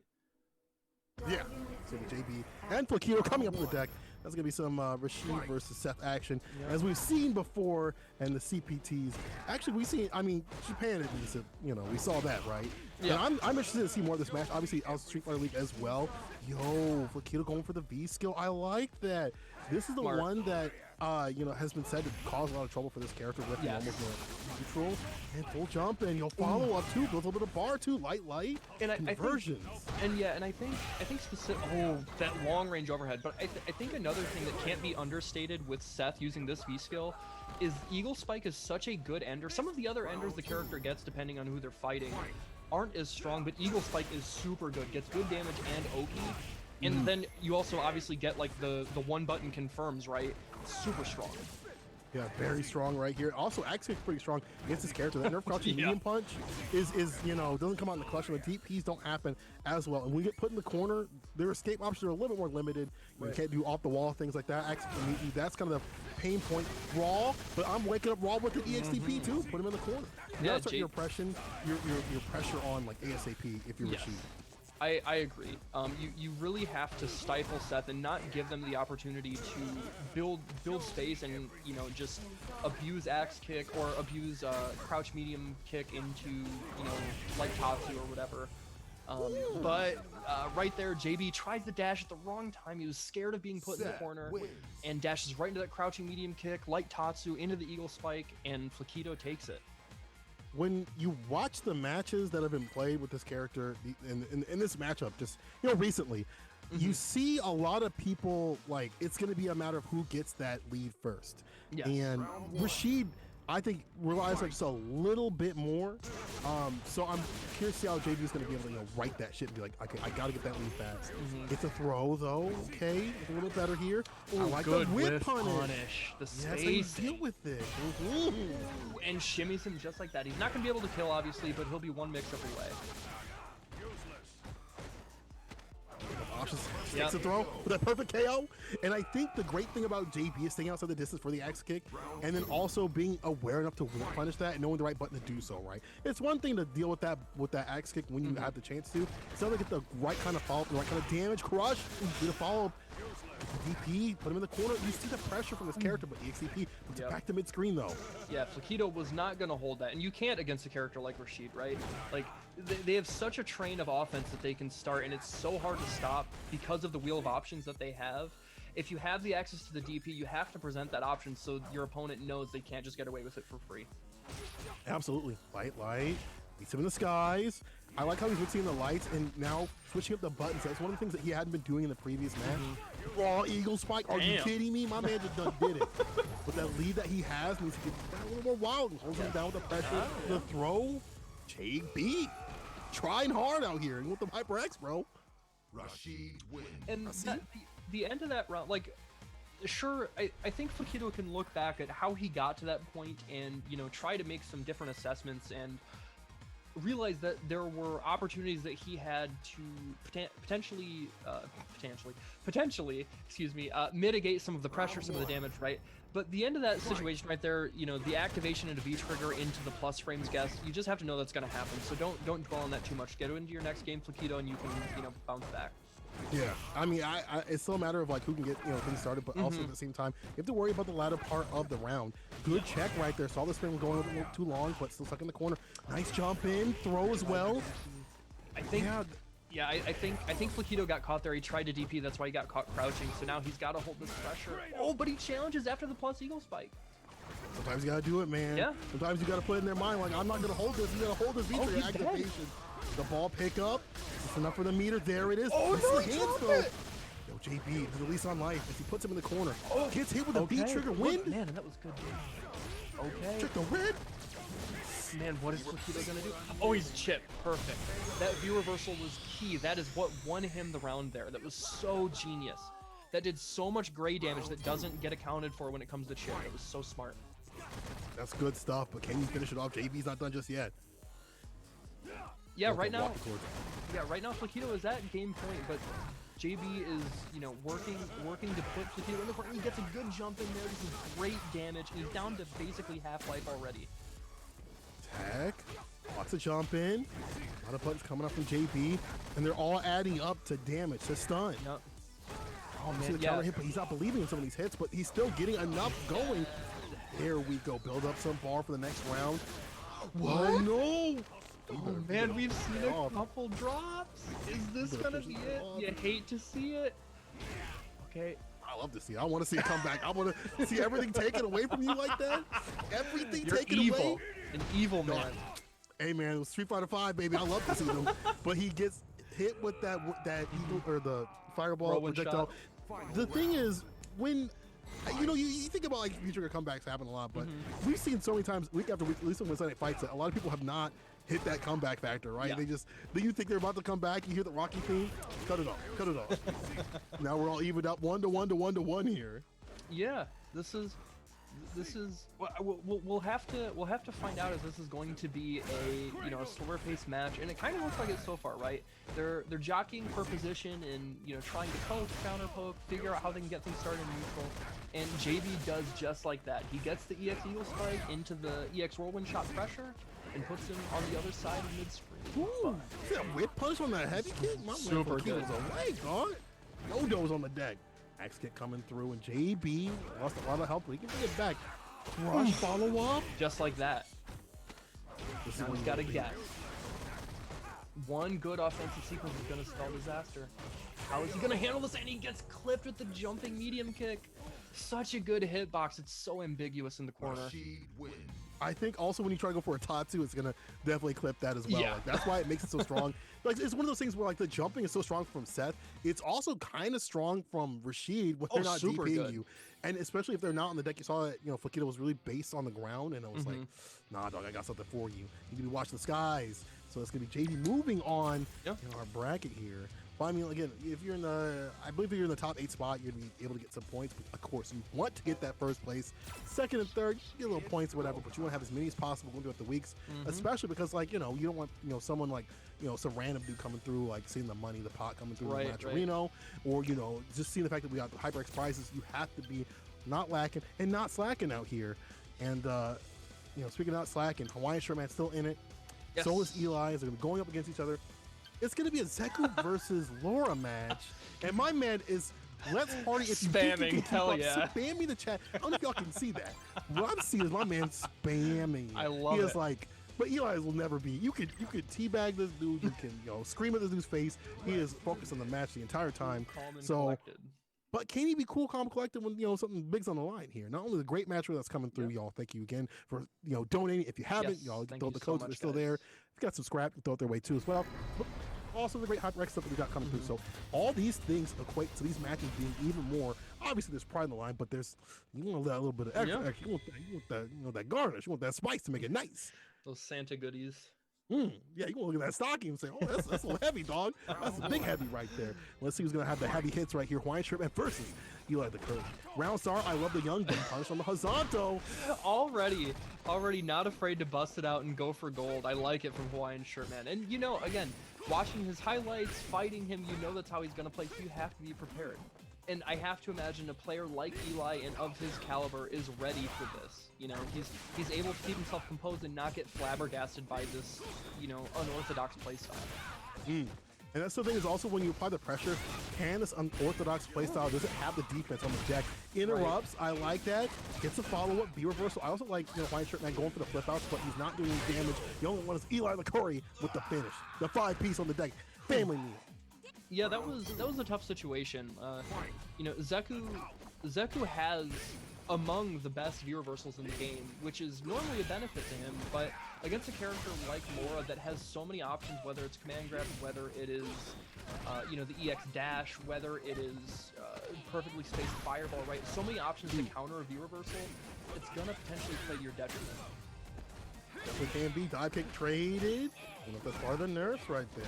Yeah, so the JB and Flaquito coming up on the deck. That's going to be some Rashid versus Seth action. Yep. As we've seen before in the CPTs. Actually, Japan at least, you know, we saw that, right? Yeah. And I'm interested to see more of this match. Obviously, out Street Fighter League as well. Yo, Flaquito going for the V skill. I like that. This is the one that, you know, has been said to cause a lot of trouble for this character with almost neutral and full jump, and you'll follow up too, build a little bit of bar too, light, and conversions. I think specific. Oh, that long range overhead. But I think another thing that can't be understated with Seth using this V skill is Eagle Spike is such a good ender. Some of the other enders the character gets, depending on who they're fighting, aren't as strong, but Eagle Spike is super good, gets good damage and Oki. And then you also obviously get like the one button confirms, right? Super strong. Yeah, very strong right here. Also, actually pretty strong against this character. That nerf crouching medium punch is you know, doesn't come out in the clutch. The deep P's don't happen as well. And when you get put in the corner, their escape options are a little bit more limited. You can't do off the wall things like that. Actually, that's kind of the pain point. Raw, but I'm waking up Raw with the EXTP too. Put him in the corner. Yeah, start your pressure on like ASAP if you're Rashid. I agree. You really have to stifle Seth and not give them the opportunity to build space and, you know, just abuse axe kick or abuse crouch medium kick into, you know, like Tatsu or whatever. But right there, JB tried to dash at the wrong time. He was scared of being put in the corner and dashes right into that crouching medium kick, like Tatsu, into the Eagle Spike, and Flaquito takes it. When you watch the matches that have been played with this character in this matchup, just, you know, recently, you see a lot of people, like, it's going to be a matter of who gets that lead first. Yes. And Rashid, I think, relies on just a little bit more. So I'm curious to see how JB is going to be able to, you know, write that shit and be like, okay, I got to get that lead fast. It's a throw, though. Okay, a little bit better here. Ooh, I like the whip punish. The space. That's how you deal with it. And shimmies him just like that. He's not going to be able to kill, obviously, but he'll be one mix-up away. takes the throw with a perfect KO. And I think the great thing about JB is staying outside the distance for the axe kick, and then also being aware enough to punish that and knowing the right button to do so, right? It's one thing to deal with that axe kick when you have the chance to. It's another to get the right kind of follow-up, the right kind of damage, crush, do the follow-up. DP, put him in the corner. You see the pressure from this character, but EXCP puts it back to mid-screen though. Yeah, Flaquito was not going to hold that, and you can't against a character like Rashid, right? Like, they have such a train of offense that they can start, and it's so hard to stop because of the wheel of options that they have. If you have the access to the DP, you have to present that option so your opponent knows they can't just get away with it for free. Absolutely. Light. Beats him in the skies. I like how he's mixing the lights and now switching up the buttons. That's one of the things that he hadn't been doing in the previous match. Raw Eagle Spike. Are you kidding me? My man just done did it. With that lead that he has, needs to get a little more wild and holds him down with the pressure. The throw. JB. Trying hard out here. And with the HyperX, bro. Rashid wins. And the end of that round, like, sure, I think Flaquito can look back at how he got to that point and, you know, try to make some different assessments and realize that there were opportunities that he had to potentially, mitigate some of the pressure, some of the damage, right? But the end of that situation right there, you know, the activation into V-trigger into the plus frames guess, you just have to know that's going to happen. So don't dwell on that too much. Get into your next game, Flaquito, and you can, you know, bounce back. Yeah, I mean, it's still a matter of like who can get, you know, things started, but also at the same time, you have to worry about the latter part of the round. Good check right there. Saw this frame going a little too long, but still stuck in the corner. Nice jump in, throw as well. I think. Yeah, I think Flaquito got caught there. He tried to DP, that's why he got caught crouching. So now he's got to hold this pressure. Oh, but he challenges after the plus Eagle Spike. Sometimes you gotta do it, man. Yeah. Sometimes you gotta put it in their mind, like, I'm not gonna hold this. You gotta hold this V-trigger activation. The ball pickup. It's enough for the meter. There it is. Oh, no, he dropped it. Yo, JB, the release on life as he puts him in the corner. Oh, gets hit with a V-trigger win. Man, that was good. Okay. Check the win. Man, what is Flaquito gonna do? Oh, he's chipped. Perfect. That V reversal was key. That is what won him the round there. That was so genius. That did so much gray damage that doesn't get accounted for when it comes to chip. It was so smart. That's good stuff, but can you finish it off? JB's not done just yet. Yeah, right now Flaquito is at game point, but JB is, you know, working to put Flaquito in the corner. He gets a good jump in there. This is great damage. He's down to basically half life already. Tech, lots of jump in. A lot of buttons coming up from JB, and they're all adding up to damage, to stun. Yep. Oh man, see the counter hit, but he's not believing in some of these hits, but he's still getting enough going. There we go. Build up some bar for the next round. What? Oh no! Oh man, we've seen a couple drops. Is this gonna be it? You hate to see it. Okay. I love to see it. I want to see it come back. I want to see everything taken away from you like that. Everything taken away. An evil man. Hey man, it was Street Fighter 5, baby. I love to see them. But he gets hit with that eagle or the fireball projectile. The thing is, when you know, you think about like V-trigger comebacks happen a lot, but we've seen so many times week after week, at least on Weds Night Fights, that a lot of people have not hit that comeback factor, right? Then you think they're about to come back, you hear the Rocky theme, cut it off. Now we're all evened up 1-to-1 here. Yeah, this is we'll have to find out if this is going to be a slower paced match, and it kind of looks like it so far, right? They're jockeying for position and trying to poke, counter poke, figure out how they can get things started in neutral, and JB does just like that. He gets the EX Eagle Spike into the EX Whirlwind Shot pressure and puts him on the other side of mid-screen. Ooh, see that whip punch on that heavy kick? My Super good. was away, God. No-do's on the deck. Axe kick coming through, and JB lost a lot of health, but he can bring it back. Crush follow-up. Just like that. Now he's got to guess. One good offensive sequence is going to spell disaster. How is he going to handle this? And he gets clipped with the jumping medium kick. Such a good hitbox. It's so ambiguous in the corner. I think also when you try to go for a Tatsu, it's gonna definitely clip that as well. Yeah. Like, that's why it makes it so strong. Like, it's one of those things where like the jumping is so strong from Seth. It's also kind of strong from Rashid when they're not DPing you, and especially if they're not on the deck. You saw that Flaquito was really based on the ground, and it was like, nah, dog, I got something for you. You need to be watching the skies. So that's gonna be JD moving on Yep. in our bracket here. But I mean, again, if you're in the, I believe if you're in the top 8 spot, you'd be able to get some points. But of course, you want to get that first place. Second and third, you get little points or whatever, but you want to have as many as possible going throughout the weeks, especially because, like, you don't want, someone like, some random dude coming through, like seeing the money, the pot coming through Right, in Reno, or, just seeing the fact that we got the HyperX prizes. You have to be not lacking and not slacking out here. And, speaking of not slacking, Hawaiian Shirtman's still in it. Yes. So is Eli. They're going up against each other. It's going to be a Zeku versus Laura match. And my man is, let's party if you think you Spamming, can keep hell up. yeah. Spam me the chat. I don't know if y'all can see that. What I'm seeing is my man spamming. I love he is it. like, but Eli will never be. You could teabag this dude. You can scream at this dude's face. He is focused on the match the entire time. Calm and So, collected. but can he be cool, calm, collected when something big's on the line here? Not only the great match that's coming through, y'all. Thank you again for donating. If you haven't, Yes, y'all thank throw you the so codes. much, They're still guys. there. If you got some scrap, you throw it their way too as well. But also the great HyperX stuff that we got coming through. So all these things equate to these matches being even more. Obviously, there's pride in the line, but you want that little bit of extra. Yeah. You want that that garnish. You want that spice to make it nice. Those Santa goodies. Yeah, you want to look at that stocking and say, oh, that's a little heavy, dog. That's a big heavy right there. Let's see who's going to have the heavy hits right here. Hawaiian Shirtman versus Eli the Curve. Round star, I love the young gun punch from the Hazanto. Already not afraid to bust it out and go for gold. I like it from Hawaiian Shirtman. And again, watching his highlights, fighting him, that's how he's gonna play. So you have to be prepared. And I have to imagine a player like Eli and of his caliber is ready for this. He's able to keep himself composed and not get flabbergasted by this, unorthodox playstyle. And that's the thing is also when you apply the pressure, can this unorthodox playstyle doesn't have the defense on the deck. Interrupts, I like that. Gets a follow-up, B reversal. I also like Hawaiian Shirtman going for the flip outs, but he's not doing any damage. The only one is Eli LaCurry with the finish. The 5-piece on the deck. Family meal. Yeah, that was a tough situation. Zeku has among the best V reversals in the game, which is normally a benefit to him, but against a character like Laura that has so many options, whether it's command grab, whether it is, the EX dash, whether it is perfectly spaced fireball, right? So many options to counter a V reversal, it's gonna potentially play to your detriment. Definitely can be. Dive kick traded. I don't know if that's part of the nerfs right there.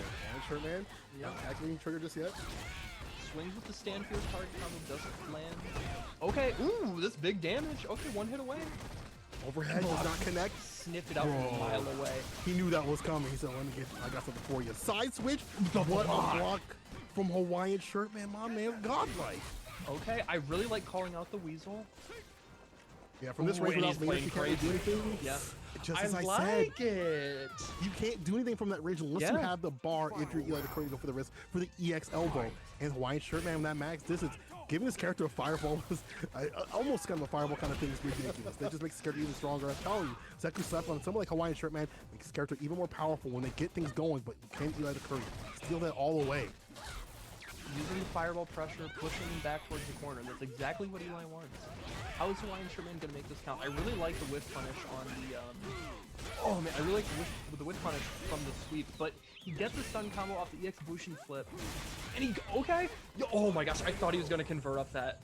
Hawaiian Shirtman, not activating trigger just yet. Swings with the stand fear target combo, doesn't land. Okay, ooh, that's big damage. Okay, one hit away. Overhead does not connect. Sniff it out from a mile away. He knew that was coming. He said, I got something for you. Side switch. What a block from Hawaiian Shirtman. My man, godlike. Okay, I really like calling out the Weasel. Yeah, from this Ooh, range and without he's me, playing you can't do anything. Yeah. Just as I like said, it. you can't do anything from that range unless you Yeah. have the bar if you're Eli the Curry to go for the wrist for the EX elbow. And Hawaiian Shirtman with that max distance, giving this character a fireball was almost kind of a fireball kind of thing is ridiculous. That just makes the character even stronger. I'm telling you, Zeku slept on someone like Hawaiian Shirtman makes the character even more powerful when they get things going, but you can't Eli the Curry. Steal that all away. Using the fireball pressure, pushing him back towards the corner. That's exactly what Eli wants. How is Hawaiian Shirtman going to make this count? I really like the whiff punish on the, oh man, I really like the whiff punish from the sweep, but he gets the stun combo off the EX Bushin flip, and okay? Oh my gosh, I thought he was going to convert up that.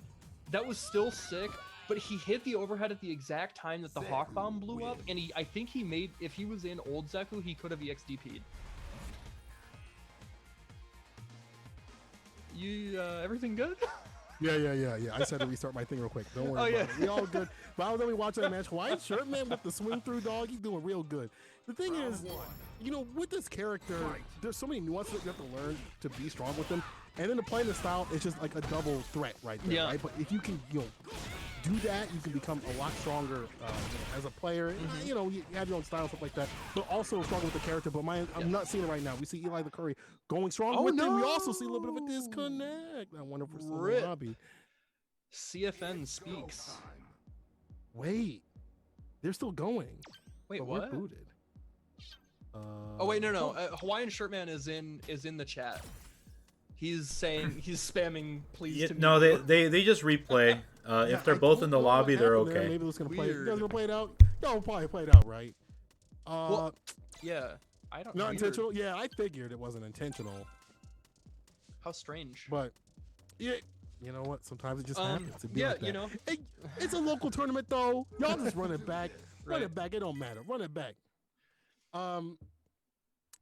That was still sick, but he hit the overhead at the exact time that the Hawk Bomb blew up, and I think he made, if he was in old Zeku, he could have EX DP'd. Everything good? Yeah. I said to restart my thing real quick. Don't worry about it. We all good. But I was only watching that match. Hawaiian Shirtman with the swing through, dog. He's doing real good. The thing is, with this character, there's so many nuances that you have to learn to be strong with him. And then to play the style, it's just like a double threat right there, right? But if you can, do that, you can become a lot stronger as a player. You have your own style, stuff like that, but also stronger with the character. But I'm not seeing it right now. We see Eli the Curry going strong with him. We also see a little bit of a disconnect. I wonder if we're still in the lobby. CFN speaks. Wait, they're still going. Wait, but what? We're booted. Oh wait, no. Hawaiian Shirtman is in the chat. He's saying he's spamming. Please. Yeah, to no, me. they just replay. If they're both in the lobby, they're okay. Maybe let's gonna play. You Weird. guys gonna play it out? Y'all probably play it out, right? Well, yeah. I don't. Not weird. intentional. Yeah, I figured it wasn't intentional. How strange. But yeah, you know what? Sometimes it just happens. It'd be Yeah, like that. It's a local tournament though. Y'all just run it back. Run Right. it back. It don't matter. Run it back.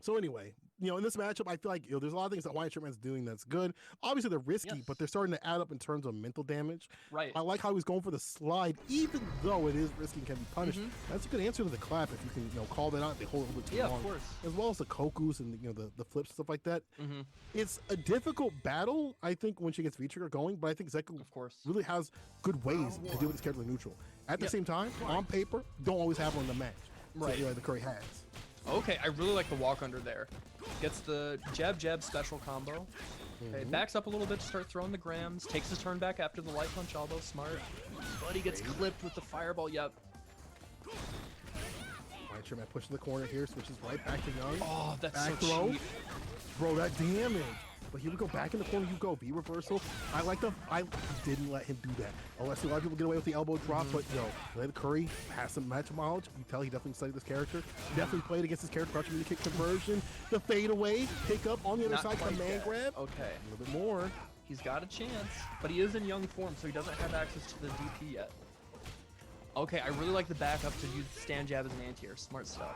So anyway, in this matchup, I feel like there's a lot of things that Hawaiian Shirtman's doing that's good. Obviously, they're risky, Yes. but they're starting to add up in terms of mental damage. Right. I like how he's going for the slide, even though it is risky and can be punished. That's a good answer to the clap if you can, call that out. They hold it a little bit too Yeah, long. of course. As well as the kokus and the flips and stuff like that. Mm-hmm. It's a difficult battle, I think, when she gets V-Trigger going, but I think Zeku Of course. really has good ways to deal with this character neutral. At the Yep. same time, on paper, don't always have one in the match. Right. So, the Curry has. Okay, I really like the walk under there. Gets the jab special combo. Okay, backs up a little bit to start throwing the grams. Takes his turn back after the light punch elbow. Smart. But he gets clipped with the fireball. Yep. Right, Sherman pushes the corner here, switches right back to Young. Oh, that's Back so throw. cheap. Bro, that damage. But here we go, back in the corner you go. V reversal. I didn't let him do that. Unless a lot of people get away with the elbow drop, but Layla Curry has some match knowledge. You tell he definitely studied this character. Definitely played against this character, crouching mini kick conversion. The fade away, pick up on the other Not side, quite command yet. grab. Okay. A little bit more. He's got a chance, but he is in young form, so he doesn't have access to the DP yet. Okay, I really like the backup to use stand jab as an anti-air. Smart stuff.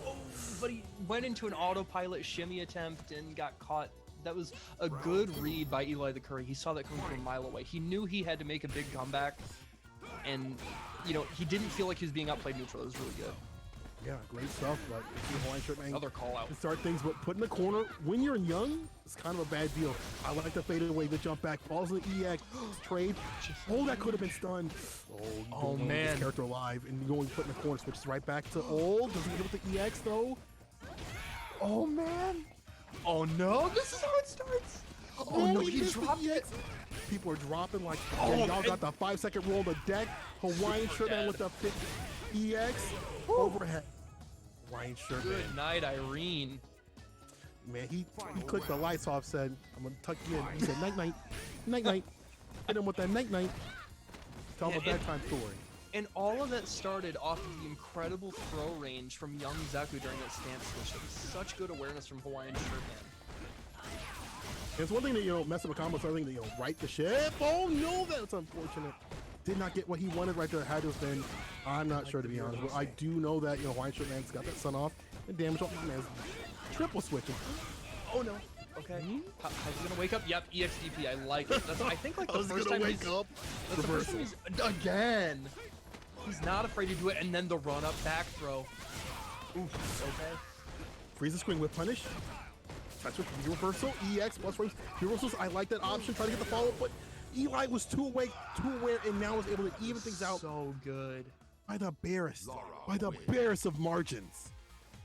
Oh, but he went into an autopilot shimmy attempt and got caught. That was a good read by Eli the Curry. He saw that coming from a mile away. He knew he had to make a big comeback, and he didn't feel like he was being outplayed neutral. It was really good. Yeah, great stuff. But if you're Hawaiian Shirtman, Another call out. to start things, but put in the corner when you're young, it's kind of a bad deal. I like the fade away, the jump back, falls in the EX, trade. Oh, that could have been stunned. Oh, you don't want man. this character alive, and you're going to put in the corner, switches right back to old. Doesn't get with the EX though. Oh man. Oh no, this is how it starts. Oh no, he missed the dropped it. EX. People are dropping like, Oh, y'all and- got the 5-second roll on the deck. Hawaiian Shirtman dead. with the 50 EX overhead. Hawaiian Shirtman. Good night, Irene. Man, he clicked the lights off, said, I'm gonna tuck you in. He said, night night, night night. Hit him with that night night. Tell him a Yeah, and- bedtime story. And all of that started off of the incredible throw range from young Zeku during that stance switch. That was such good awareness from Hawaiian Shirtman. It's one thing to, mess up a combo, it's another thing to, right the ship. Oh no, that's unfortunate. Did not get what he wanted right there. Had to have been, I'm not sure to be honest. But I do know that, Hawaiian Shirtman's got that sun off and damage off. Man, triple switching. Oh no. Okay. How's he gonna wake up? Yep, EXDP. I like it. That's, I think like I the was first gonna time wake he's, up. that's the first time he's again. He's not afraid to do it, and then the run up back throw. Oof. Okay. Freeze the screen with punish. That's with reversal. EX plus race. Reversals. I like that option. Try to get the follow, but Eli was too awake, too aware, and now was able to even things out So good. by the barest of margins.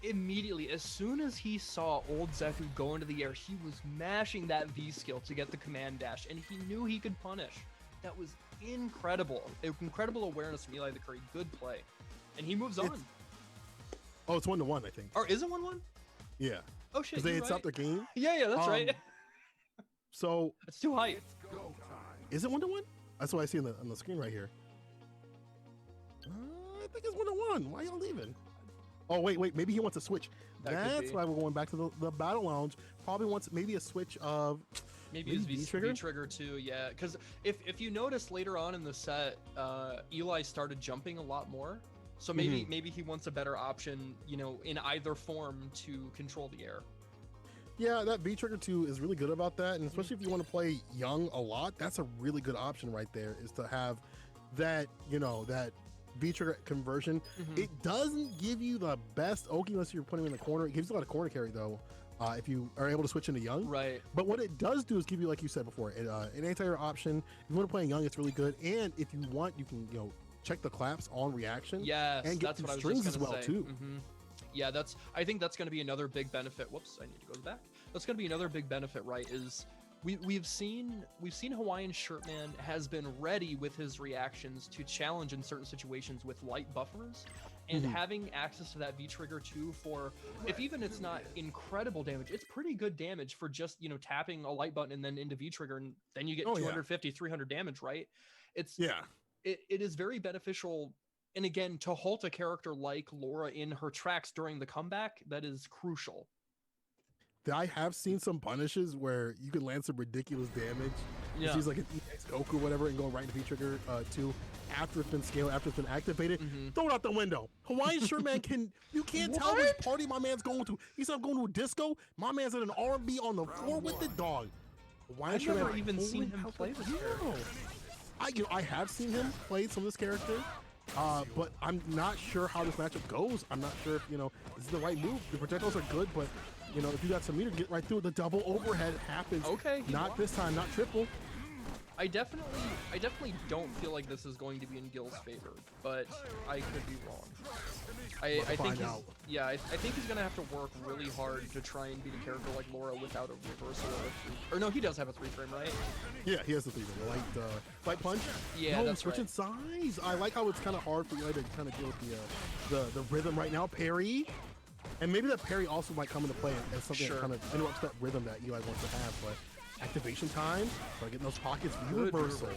Immediately, as soon as he saw old Zeku go into the air, he was mashing that V skill to get the command dash, and he knew he could punish. That was incredible. Incredible awareness from Eli the Curry. Good play. And he moves on. Oh, it's 1-1, I think. Or is it 1-1? Yeah. Oh shit. Because they you're had stopped right. their game. Yeah, that's right. So It's too hype. is it 1-1? That's what I see on the screen right here. I think it's 1-1. Why y'all leaving? Oh wait, maybe he wants a switch. That could That's be. why we're going back to the battle lounge. Probably wants maybe a switch of Maybe his V-trigger? V-trigger too, yeah. Because if you notice later on in the set, Eli started jumping a lot more. So maybe he wants a better option, in either form to control the air. Yeah, that V-Trigger 2 is really good about that, and especially if you want to play young a lot, that's a really good option right there, is to have that, that V-Trigger conversion. It doesn't give you the best Oki unless you're putting him in the corner. It gives you a lot of corner carry, though, if you are able to switch into young. Right. But what it does do is give you, like you said before, an anti-air option. If you want to play young, it's really good, and if you want, you can, check the claps on reaction. Yes, and get that's some what I was strings just as gonna well, say. too. Yeah, I think that's going to be another big benefit. Whoops, I need to go back. That's going to be another big benefit, right? Is we've seen Hawaiian Shirtman has been ready with his reactions to challenge in certain situations with light buffers, and having access to that V trigger too for, if even it's not incredible damage, it's pretty good damage for just tapping a light button and then into V trigger, and then you get 250, 300 damage, right? It is very beneficial. And again, to halt a character like Laura in her tracks during the comeback, that is crucial. I have seen some punishes where you can land some ridiculous damage. Yeah. She's like an EX Goku or whatever and go right into V-Trigger 2 after it's been scaled, after it's been activated. Throw it out the window. Hawaiian Shirt Man you can't tell which party my man's going to. He's not going to a disco. My man's at an R&B on the floor with the dog. Hawaiian I've never even seen him play this character. I have seen him play some of this character. But I'm not sure how this matchup goes. I'm not sure if, this is the right move. The projectiles are good, but, if you got some meter, get right through it. The double overhead happens. Okay. Not this time, not triple. I definitely don't feel like this is going to be in Gil's favor, but I could be wrong. I think he's gonna have to work really hard to try and beat a character like Laura without a reversal or no, he does have a 3-frame, right? Yeah, he has the 3-frame. Light punch. Yeah, that's switching size. I like how it's kind of hard for Eli to kind of deal with the rhythm right now. Parry. And maybe that parry also might come into play as something that kind of interrupts that rhythm that Eli wants to have, but activation time, so getting those pockets, reversal.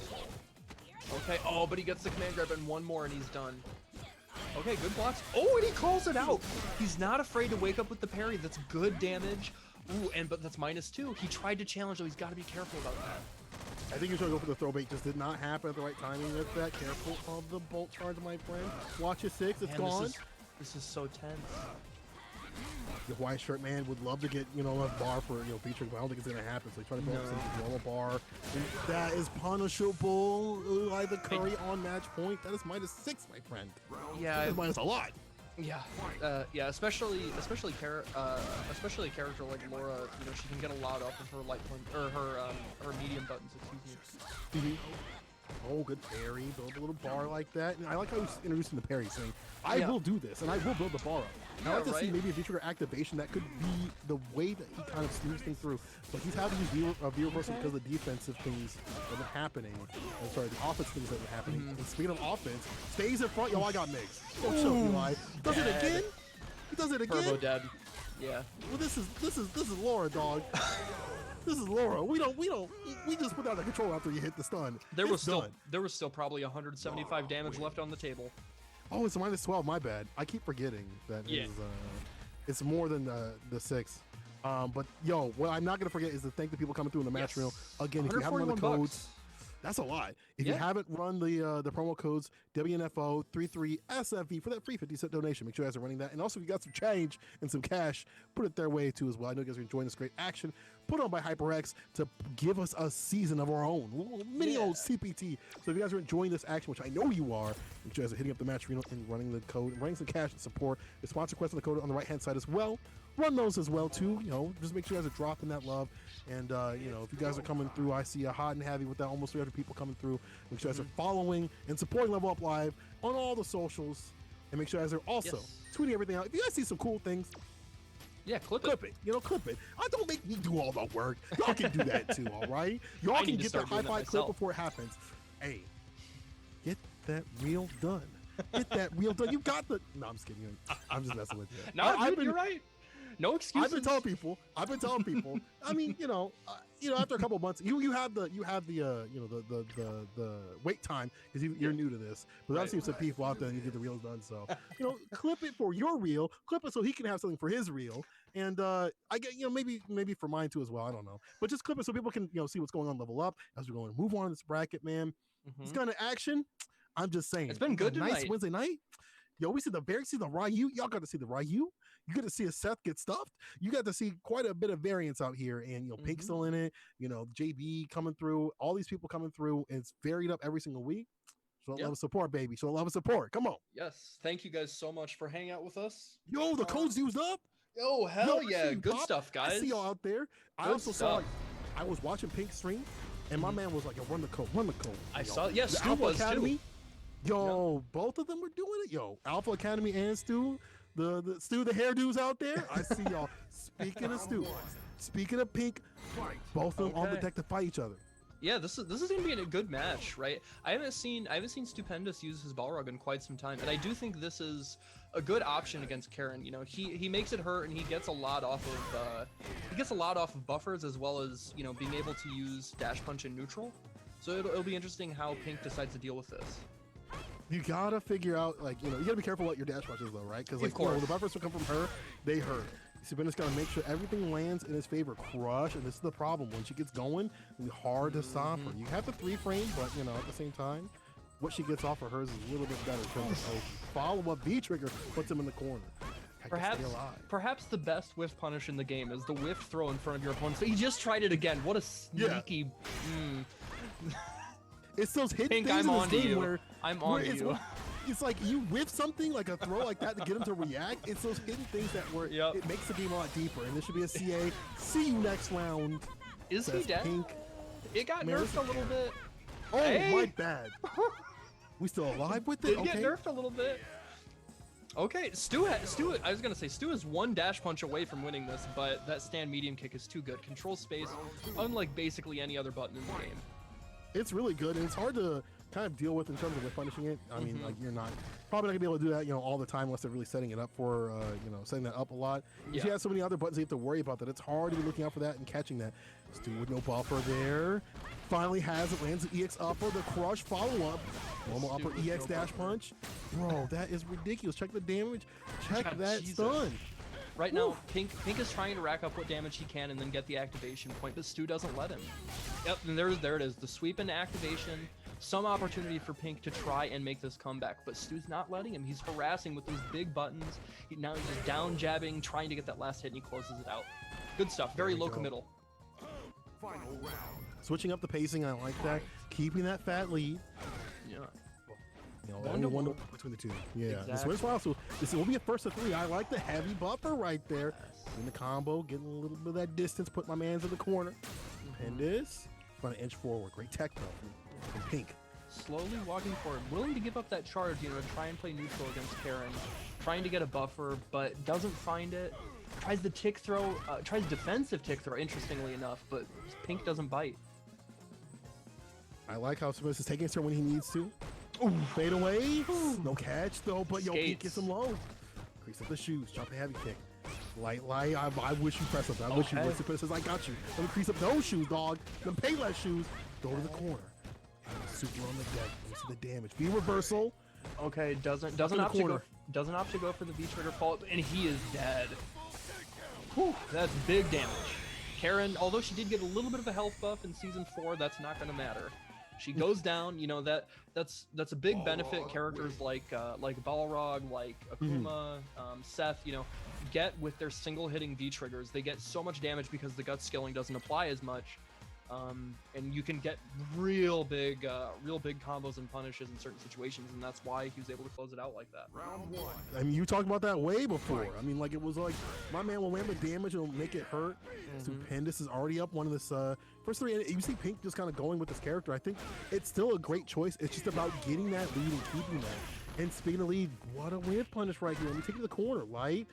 Okay, but he gets the command grab and one more and he's done. Okay, good blocks. Oh, and he calls it out. He's not afraid to wake up with the parry. That's good damage. Ooh, but that's -2. He tried to challenge, though. He's got to be careful about that. I think he was trying to go for the throw bait. Just did not happen at the right timing with that. Careful of the bolt charge, my friend. Watch your 6. It's gone. This is so tense. The Hawaiian Shirt Man would love to get, a bar for, featuring, but I don't think it's going to happen. So he's trying to go up to normal bar. And that is punishable. Like the curry on match point. That is -6, my friend. Yeah. That is minus a lot. Yeah, especially a character like Laura. She can get a lot off of her light punch or her medium buttons. Excuse me. Oh, good parry. Build a little bar like that. And I like how he's introducing the parry, saying, I will do this, and I will build the bar up. I like to see maybe a V-trigger activation that could be the way that he kind of sneaks things through. But he's having to use V-reversal because of the defensive things that were happening. I'm sorry, the offense things that were happening. And speaking of offense, stays in front. Yo, I got mixed. Oh, show Eli. Does it again? He does it again? Turbo dead. Yeah. Well, this is Laura, dog. This is Laura. We just put out the control after you hit the stun. There was still probably 175 damage left on the table. Oh, it's a -12. My bad. I keep forgetting that it's more than the 6. But yo, what I'm not gonna forget is to thank the people coming through in the match reel. Again, if you haven't run the codes, that's a lot. If you haven't run the promo codes WNFO33SFV for that free 50-cent donation, make sure you guys are running that. And also, if you got some change and some cash, put it their way too as well. I know you guys are enjoying this great action put on by HyperX to give us a season of our own, mini old CPT. So if you guys are enjoying this action, which I know you are, make sure you guys are hitting up the match arena and running the code, and running some cash and support. The sponsor quest on the code on the right-hand side as well. Run those as well too. Just make sure you guys are dropping that love. And if you guys are coming through, I see a hot and heavy with that almost 300 people coming through. Make sure you guys are following and supporting Level Up Live on all the socials. And make sure you guys are also tweeting everything out. If you guys see some cool things, clip it. Clip it. Don't make me do all the work. Y'all can do that too, all right? Y'all can get that high-five clip before it happens. Hey, get that reel done. Get that reel done. You got the... No, I'm just kidding. I'm just messing with you. No, you're right. No excuses. I've been telling people. I mean, after a couple of months, you have the wait time because you're new to this. But I've seen some people out there and you get the reels done. So clip it for your reel. Clip it so he can have something for his reel. And I get maybe for mine too as well. I don't know. But just clip it so people can see what's going on. Level up as we're going to move on in this bracket, man. It's kind of action. I'm just saying. It's been good tonight. Nice Wednesday night. Yo, we see the Ryu. Y'all got to see the Ryu. You get to see a Seth get stuffed. You got to see quite a bit of variance out here. And, Pink's still in it. JB coming through. All these people coming through. And it's varied up every single week. So love and support, baby. So love and support. Come on. Yes. Thank you guys so much for hanging out with us. Yo, the code's used up. Oh, hell yeah. Good stuff, guys. I see y'all out there. I also saw, I was watching Pink's stream. And my man was like, yo, run the code. I saw, yes, the Stu Alpha was Academy. too. Yo, both of them were doing it. Yo, Alpha Academy and Stu, the Stu, the hairdos out there. I see y'all. Speaking of Stu, speaking of Pink, both of them on the deck to fight each other. Yeah, this is gonna be a good match, right? I haven't seen Stupendous use his Balrog in quite some time, and I do think this is a good option against Karen. He makes it hurt, and he gets a lot off of buffers as well as being able to use dash punch in neutral. So it'll be interesting how Pink decides to deal with this. You gotta figure out, you gotta be careful what your dash punch is, though, right? Because, the buffers will come from her, they hurt. Stupendous got to make sure everything lands in his favor. Crush, and this is the problem. When she gets going, it'll be hard to stop her. You have the 3-frame, but you know, at the same time, what she gets off of hers is a little bit better. Follow-up V-trigger puts him in the corner. Perhaps the best whiff punish in the game is the whiff throw in front of your opponent. So he just tried it again. What a sneaky. It's those hidden Pink, things I'm in on this to game you. where I'm on to you. It's like you whiff something like a throw like that to get him to react. It's those hidden things that where it makes the game a lot deeper. And this should be a CA. See you next round. Is he dead? Pink. It got nerfed a little bit. Oh, hey. my bad. We still alive with it? Did get nerfed a little bit. Okay, Stu, I was gonna say Stu is one dash punch away from winning this, but that stand medium kick is too good. Control space, unlike basically any other button in the game. It's really good, and it's hard to kind of deal with in terms of like punishing it. I mean, like you're probably not gonna be able to do that, you know, all the time unless they're really setting it up for, you know, setting that up a lot. If you have so many other buttons you have to worry about that, it's hard to be looking out for that and catching that. Stu with no buffer there. Finally has it, lands the EX upper, the crush follow-up. Normal upper EX dash punch. Bro, that is ridiculous. Check the damage. Check that stun. Right now, Pink is trying to rack up what damage he can and then get the activation point, but Stu doesn't let him. Yep, and there it is. The sweep into activation. Some opportunity for Pink to try and make this comeback, but Stu's not letting him. He's harassing with those big buttons. Now he's just down jabbing, trying to get that last hit, and he closes it out. Good stuff. Very low committal. Final round. Switching up the pacing, I like that. Keeping that fat lead. Yeah. You know, only one between the two. Yeah. Exactly. This wins well, so this will be a first of 3. I like the heavy buffer right there. In the combo, getting a little bit of that distance, put my man's in the corner. And this, trying to inch forward. Great tech though from Pink. Slowly walking forward, willing to give up that charge, you know, to try and play neutral against Karen. Trying to get a buffer, but doesn't find it. Tries the tick throw, tries defensive tick throw, interestingly enough, but Pink doesn't bite. I like how Smith is taking his turn when he needs to. Ooh, fade away. No catch though, but yo, Pink gets him low. Crease up the shoes, jump a heavy kick. Light. I wish you press up. I wish you would. Super says, I got you. Let me crease up those shoes, dog. Them Payless shoes. Go to the corner. Super on the deck. Let me see the damage. V reversal. Okay, doesn't opt to go for the V trigger fault, and he is dead. Whew, that's big damage. Karen, although she did get a little bit of a health buff in season 4, that's not going to matter. She goes down. You know that's a big benefit. Characters like Balrog, like Akuma, Seth, you know, get with their single hitting V triggers. They get so much damage because the gut scaling doesn't apply as much. And you can get real big combos and punishes in certain situations, and that's why he was able to close it out like that. Round 1. I mean, you talked about that way before. I mean, like it was like my man will land the damage and make it hurt. Stupendous is already up one of this first 3. And you see Pink just kind of going with this character. I think it's still a great choice. It's just about getting that lead and keeping that. And speaking of lead, what a whiff punish right here. Let me take it to the corner. Light.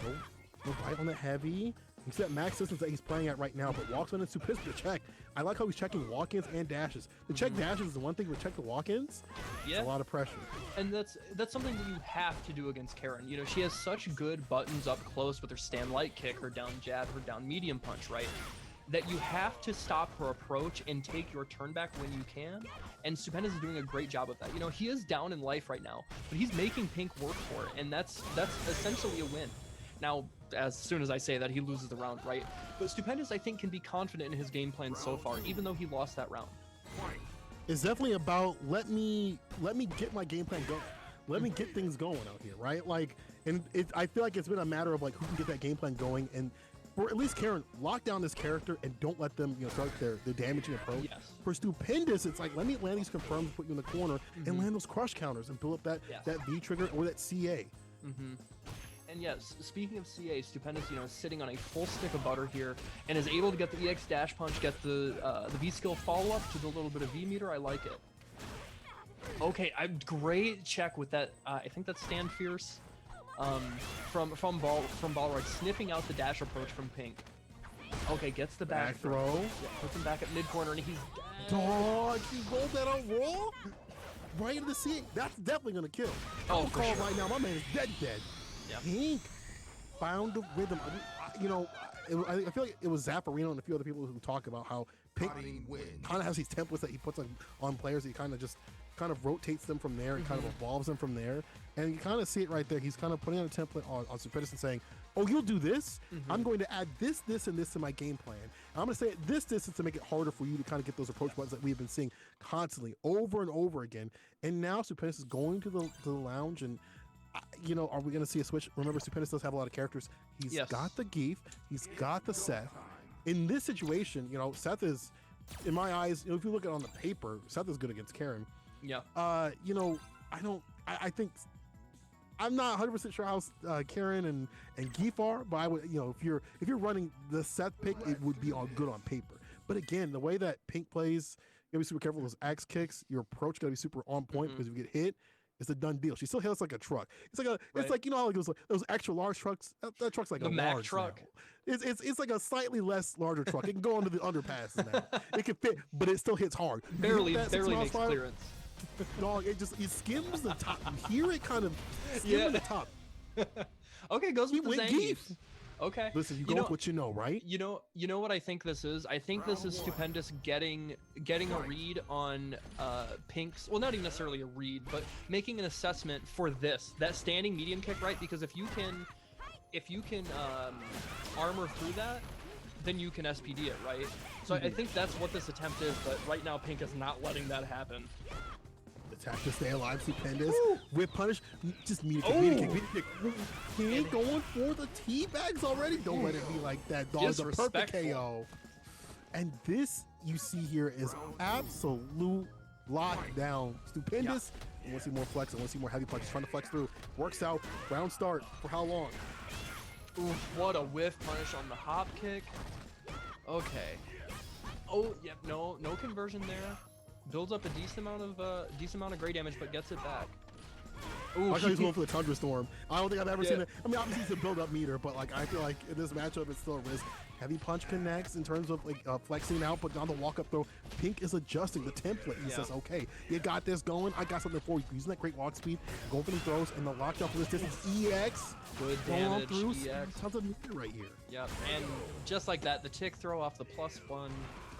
Go right on the heavy. You see that max distance that he's playing at right now, but walks on and Stupendous to check. I like how he's checking walk-ins and dashes. The check dashes is the one thing, but check the walk-ins, it's a lot of pressure. And that's something that you have to do against Karen. You know, she has such good buttons up close with her stand light kick, her down jab, her down medium punch, right? That you have to stop her approach and take your turn back when you can. And Stupendous is doing a great job of that. You know, he is down in life right now, but he's making Pink work for it, and that's essentially a win. Now, as soon as I say that, he loses the round, right? But Stupendous, I think, can be confident in his game plan so far, even though he lost that round. It's definitely about let me get my game plan going. Let me get things going out here, right? Like, and I feel like it's been a matter of like who can get that game plan going, and for at least Karen, lock down this character and don't let them, you know, start their damaging approach. Yes. For Stupendous, it's like let me land these confirms, put you in the corner, and land those crush counters and build up that V trigger or that CA. And yes, speaking of CA, Stupendous, you know, is sitting on a full stick of butter here and is able to get the EX dash punch, get the V skill follow up to the little bit of V meter. I like it. Okay, great check with that. I think that's Stand Fierce from Balrog, sniffing out the dash approach from Pink. Okay, gets the back throw. Yeah, puts him back at mid corner, and he's dead. Dog, he rolled that on Raw right into the CA. That's definitely gonna kill. Oh, I'm for calling sure. right now. My man is dead. Yeah. Pink found the rhythm. You know, I feel like it was Zapparino and a few other people who talk about how Pink kind of has these templates that he puts on players. He kind of rotates them from there and kind of evolves them from there. And you kind of see it right there. He's kind of putting on a template on Stupendous and saying, oh, you'll do this? I'm going to add this, this, and this to my game plan. And I'm going to say this distance to make it harder for you to kind of get those approach buttons that we've been seeing constantly over and over again. And now Stupendous is going to the lounge, and you know, are we going to see a switch? Remember, Stupendous does have a lot of characters. He's got the Geef, he's got the Seth. In this situation, you know, Seth is, in my eyes, you know, if you look at it on the paper, Seth is good against Karen. Yeah. You know, I think I'm not 100% sure how Karen and Geef are, but I would, you know, if you're running the Seth pick, it would be all good on paper. But again, the way that Pink plays, you gotta be super careful with those axe kicks. Your approach gotta be super on point because if you get hit, it's a done deal. She still hits like a truck. It's like it's like, you know how it goes, like those extra large trucks. That truck's like the a Mack large truck. Now. It's like a slightly less larger truck. It can go under the underpasses now. It can fit, but it still hits hard. Barely makes clearance. Dog, it skims the top. You hear it kind of skimming the top. Okay, goes with the Zangief. Okay. Listen, you go with what you know, right? You know what I think this is? I think this is Stupendous getting a read on Pink's, well, not even necessarily a read, but making an assessment for that standing medium kick, right? Because if you can armor through that, then you can SPD it, right? So I think that's what this attempt is, but right now Pink is not letting that happen. Attack to stay alive, Stupendous. Whip punish, just meet a kick. He ain't going for the teabags already. Don't let it be like that, dog. The perfect KO. And this you see here is absolute lockdown. Stupendous. I want to see more flex. I want to see more heavy punches. Trying to flex through. Works out. Round start. For how long? Oof, what a whiff punish on the hop kick. Okay. Oh, yep. No conversion there. Builds up a decent amount of gray damage, but gets it back. Ooh, I thought he was going for the Tundra Storm. I don't think I've ever seen it. I mean, obviously it's a build-up meter, but like I feel like in this matchup it's still a risk. Heavy punch connects in terms of like flexing out, but on the walk-up throw, Pink is adjusting the template. He says, "Okay, you got this going. I got something for you." Using that great walk speed, going for the throws, and the lockdown for this distance. EX, good damage. Through, EX. Tons of meter right here. Yep, and just like that, the tick throw off the +1,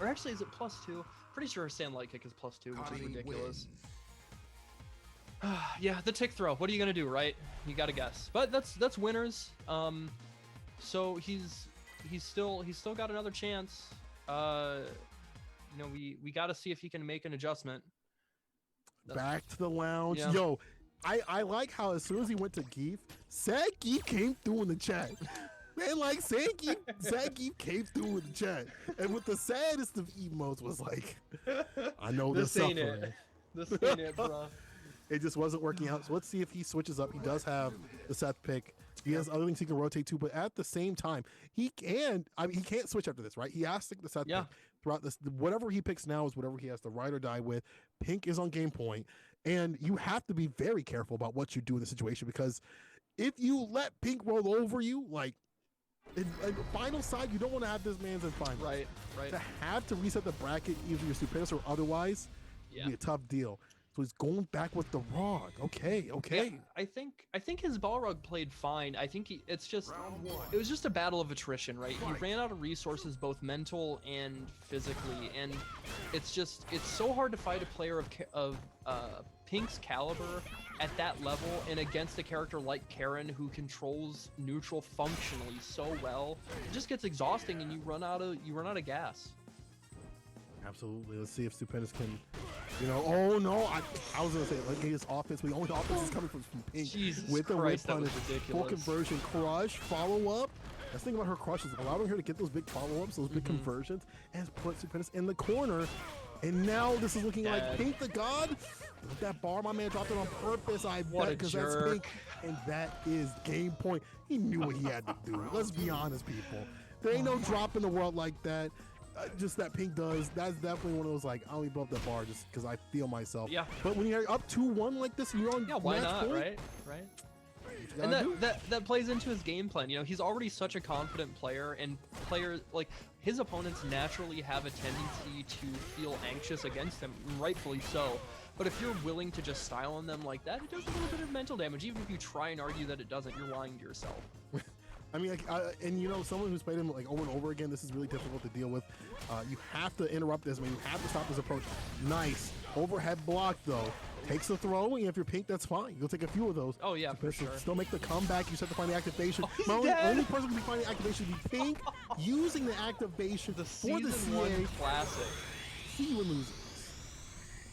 or actually is it +2? Pretty sure her stand light kick is +2, which is ridiculous. Yeah, the tick throw. What are you gonna do, right? You gotta guess. But that's winners. So he's still got another chance. You know, we gotta see if he can make an adjustment. Back to the lounge. Yeah. Yo, I like how as soon as he went to Geef, Sad Geef came through in the chat. Man, like Sad Geef came through in the chat, and with the saddest of emotes was like, I know this ain't it. This ain't it, bro. It just wasn't working out. So let's see if he switches up. He does have the Seth pick. He has other things he can rotate to, but at the same time, he can't switch after this, right? He has to take the Seth pick throughout this. Whatever he picks now is whatever he has to ride or die with. Pink is on game point, and you have to be very careful about what you do in the situation, because if you let Pink roll over you, like in final side, you don't want to have this man's in final. Right. To have to reset the bracket, either you're Stupendous or otherwise, would be a tough deal. So he's going back with the Rog. Okay. Yeah, I think his ball rug played fine. I think it was just a battle of attrition, right? He ran out of resources, both mental and physically, and it's so hard to fight a player of Pink's caliber at that level and against a character like Karen, who controls neutral functionally so well. It just gets exhausting, and you run out of gas. Absolutely. Let's see if Stupendous can, oh no, I was gonna say like his offense, but the only offense is coming from Pink. Jesus with the Christ, whip that was punish, ridiculous. full conversion, crush, follow up. That's the thing about her crush is allowing her to get those big follow-ups, those big conversions, and put Stupendous in the corner. And now this is looking like Pink the God. With that bar, my man dropped it on purpose, I bet, because that's Pink. And that is game point. He knew what he had to do. Let's be honest, people. There ain't no drop in the world like that. Just that Pink does. That's definitely one of those, like, I only blow up that bar just because I feel myself. Yeah. But when you're up 2-1 like this and you're on why not, point, right? And that plays into his game plan. He's already such a confident player, and players like his opponents naturally have a tendency to feel anxious against him, rightfully so. But if you're willing to just style on them like that, it does a little bit of mental damage. Even if you try and argue that it doesn't, you're lying to yourself. I mean, and someone who's played him like over and over again, this is really difficult to deal with. You have to interrupt this, man. You have to stop this approach. Nice overhead block though. takes the throw, and if you're pink, that's fine. You'll take a few of those. Oh yeah, for sure. Still make the comeback. You just have to find the activation. Oh, he's My dead. only person who be finding activation would be pink, using the activation The for the season CA. 1 classic. See you losing.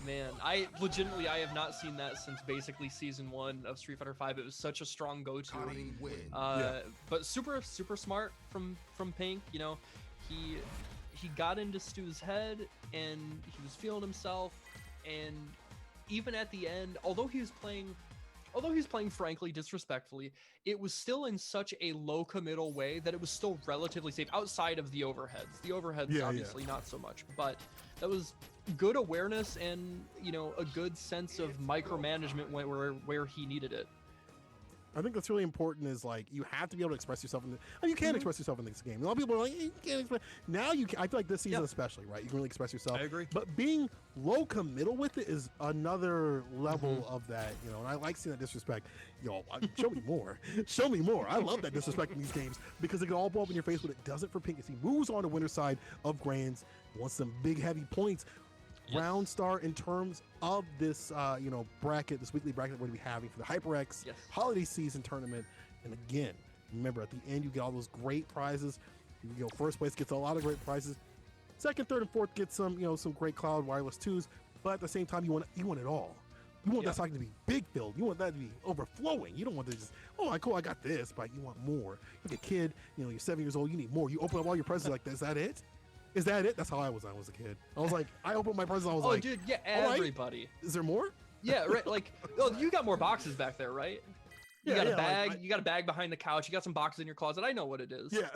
Man, I legitimately have not seen that since basically season 1 of Street Fighter V. It was such a strong go-to. Cutting win. But super smart from Pink. You know, he got into Stu's head and he was feeling himself. And even at the end, although he was playing frankly disrespectfully, it was still in such a low committal way that it was still relatively safe outside of the overheads. The overheads obviously not so much, but that was good awareness and, you know, a good sense of micromanagement where he needed it. I think that's really important. Is like you have to be able to express yourself in the. You can express yourself in this game. A lot of people are like, you can't express. Now you can. I feel like this season especially, right? You can really express yourself. I agree. But being low committal with it is another level of that, you know. And I like seeing that disrespect. Yo, show me more. Show me more. I love that disrespect in these games because it can all blow up in your face, but it doesn't for Pink. As he moves on the winner side of Grands, wants some big heavy points. Round start in terms of this, you know, bracket, this weekly bracket we're going to be having for the HyperX holiday season tournament. And again, remember at the end you get all those great prizes. You know, first place gets a lot of great prizes. Second, third, and fourth get some, you know, some great cloud wireless twos. But at the same time, you want it all. You want that stock to be big filled. You want that to be overflowing. You don't want to just, oh, cool, I got this, but you want more. You're a kid, you know, you're 7 years old, you need more. You open up all your presents like, is that it? Is that it? That's how I was when I was a kid. I was like, I opened my presents, I was like, oh, dude, yeah, everybody. Right, is there more? Yeah, right. Like, oh, you got more boxes back there, right? You got a bag. Like, you got a bag behind the couch. You got some boxes in your closet. I know what it is. Yeah.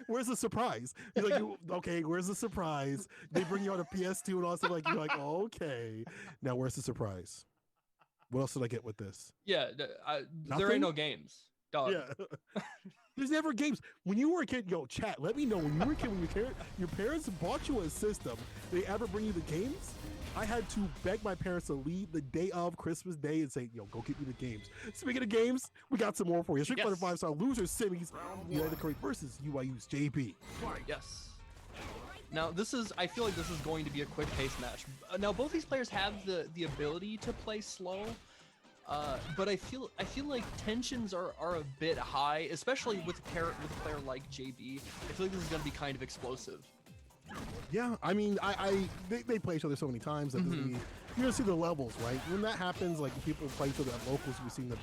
Where's the surprise? You're like, okay, where's the surprise? They bring you on a PS2 and all that stuff. Like, you're like, okay. Now, where's the surprise? What else did I get with this? Yeah, there ain't no games, dog. Yeah. There's never games. When you were a kid, yo, chat, let me know. When you were a kid, when your parents bought you a system, they ever bring you the games? I had to beg my parents to leave the day of Christmas Day and say, yo, go get me the games. Speaking of games, we got some more for you. Street Fighter 5-star losers semis, United Curry versus UIU's JB. Yes. Now, I feel like this is going to be a quick pace match. Now, both these players have the ability to play slow, but I feel like tensions are a bit high, especially with a player like JB. I feel like this is going to be kind of explosive. Yeah, I mean, they play each other so many times that you're gonna see the levels, right? When that happens, like people play each other at locals, we've seen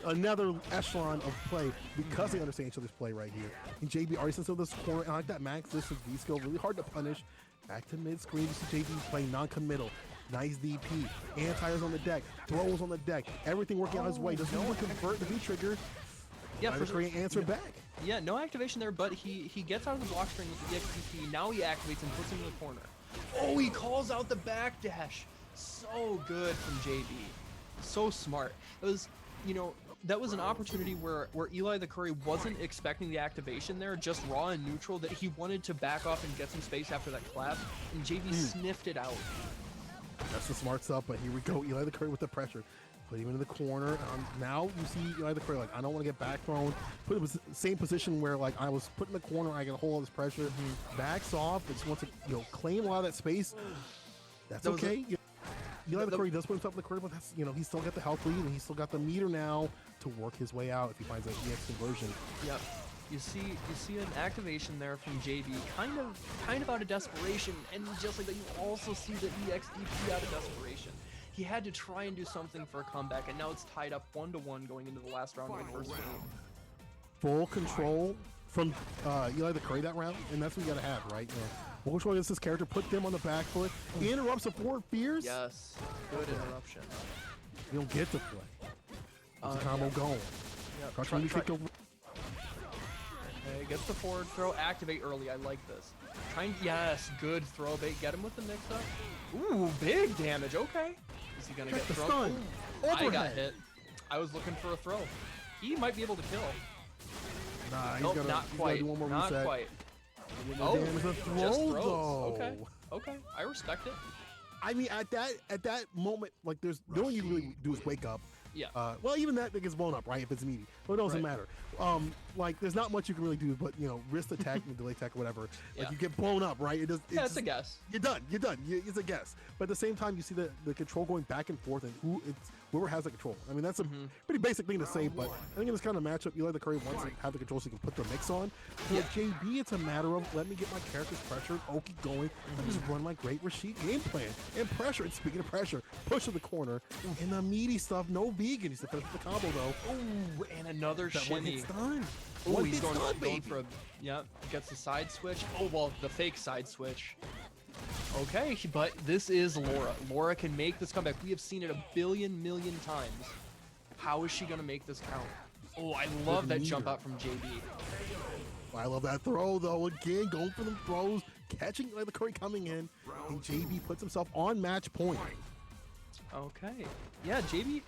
another echelon of play because they understand each other's play right here. And JB already sits in this corner, and I like that max distance V skill, really hard to punish. Back to mid screen, you see JB playing non-committal. Nice DP, anti-airs on the deck, throws on the deck, everything working out his way. Doesn't even convert the V trigger. Yeah, for sure. Answer back. Yeah, no activation there, but he gets out of the block string with the EXDP. Now he activates and puts him in the corner. Oh, he calls out the backdash. So good from JB. So smart. It was, you know, that was an opportunity where Eli the Curry wasn't expecting the activation there, just raw and neutral, that he wanted to back off and get some space after that collapse, and JB sniffed it out. That's the smart stuff, but here we go. Eli the Curry with the pressure. Put him into the corner. Now you see Eli the Curry, like, I don't want to get back thrown. Put him in the same position where, like, I was put in the corner, I get a hold of this pressure. Backs off, but just wants to, you know, claim a lot of that space. That's okay. Eli the Curry does put himself in the corner, but that's, you know, he's still got the health lead, and he's still got the meter now to work his way out if he finds that EX conversion. Yep. You see an activation there from JB, kind of out of desperation, and just like that, you also see the EXDP out of desperation. He had to try and do something for a comeback, and now it's tied up 1-1 going into the last round of the first game. Full control from Eli the Curry that round, and that's what you gotta have, right? You know, full control against this character, put them on the back foot, interrupts the forward fears. Yes, good interruption. You don't get to play. There's a combo going. Yep. Try. Okay, gets the forward throw, activate early. I like this. Yes, good throw bait. Get him with the mix-up. Ooh, big damage. Okay. Is he gonna get the thrown? stun. I got hit. I was looking for a throw. He might be able to kill. Nah, nope, not quite. Do one more not reset. quite. Oh, the throw, just throws. though. Okay. Okay. I respect it. I mean, at that moment, like, there's no one you really do is wake up, Yeah. Well, even that gets blown up, right? If it's meaty, but it doesn't matter. Like there's not much you can really do, but wrist attack and delay attack or whatever. Like Yeah. you get blown up, right? It's a guess. You're done. It's a guess. But at the same time, you see the control going back and forth, and whoever has the control. I mean, that's a pretty basic thing to say, but I think in this kind of matchup, Eli the Curry wants to have the control so he can put the mix on. For JB, it's a matter of let me get my characters pressured, Oki going, let me just run my great Rashid game plan and pressure. And speaking of pressure, push to the corner, and the meaty stuff, no vegan. He's to finish the combo though. Ooh, and another That one shimmy. hit's done. Oh, One he's hit's done, going baby. for a, gets the side switch. Oh, well, the fake side switch. Okay, but this is Laura. Laura can make this comeback. We have seen it a billion million times. How is she going to make this count? Oh, I love that jump out from JB. I love that throw though. Again, going for them throws, catching Eli the Curry coming in, and JB puts himself on match point. Okay. Yeah, JB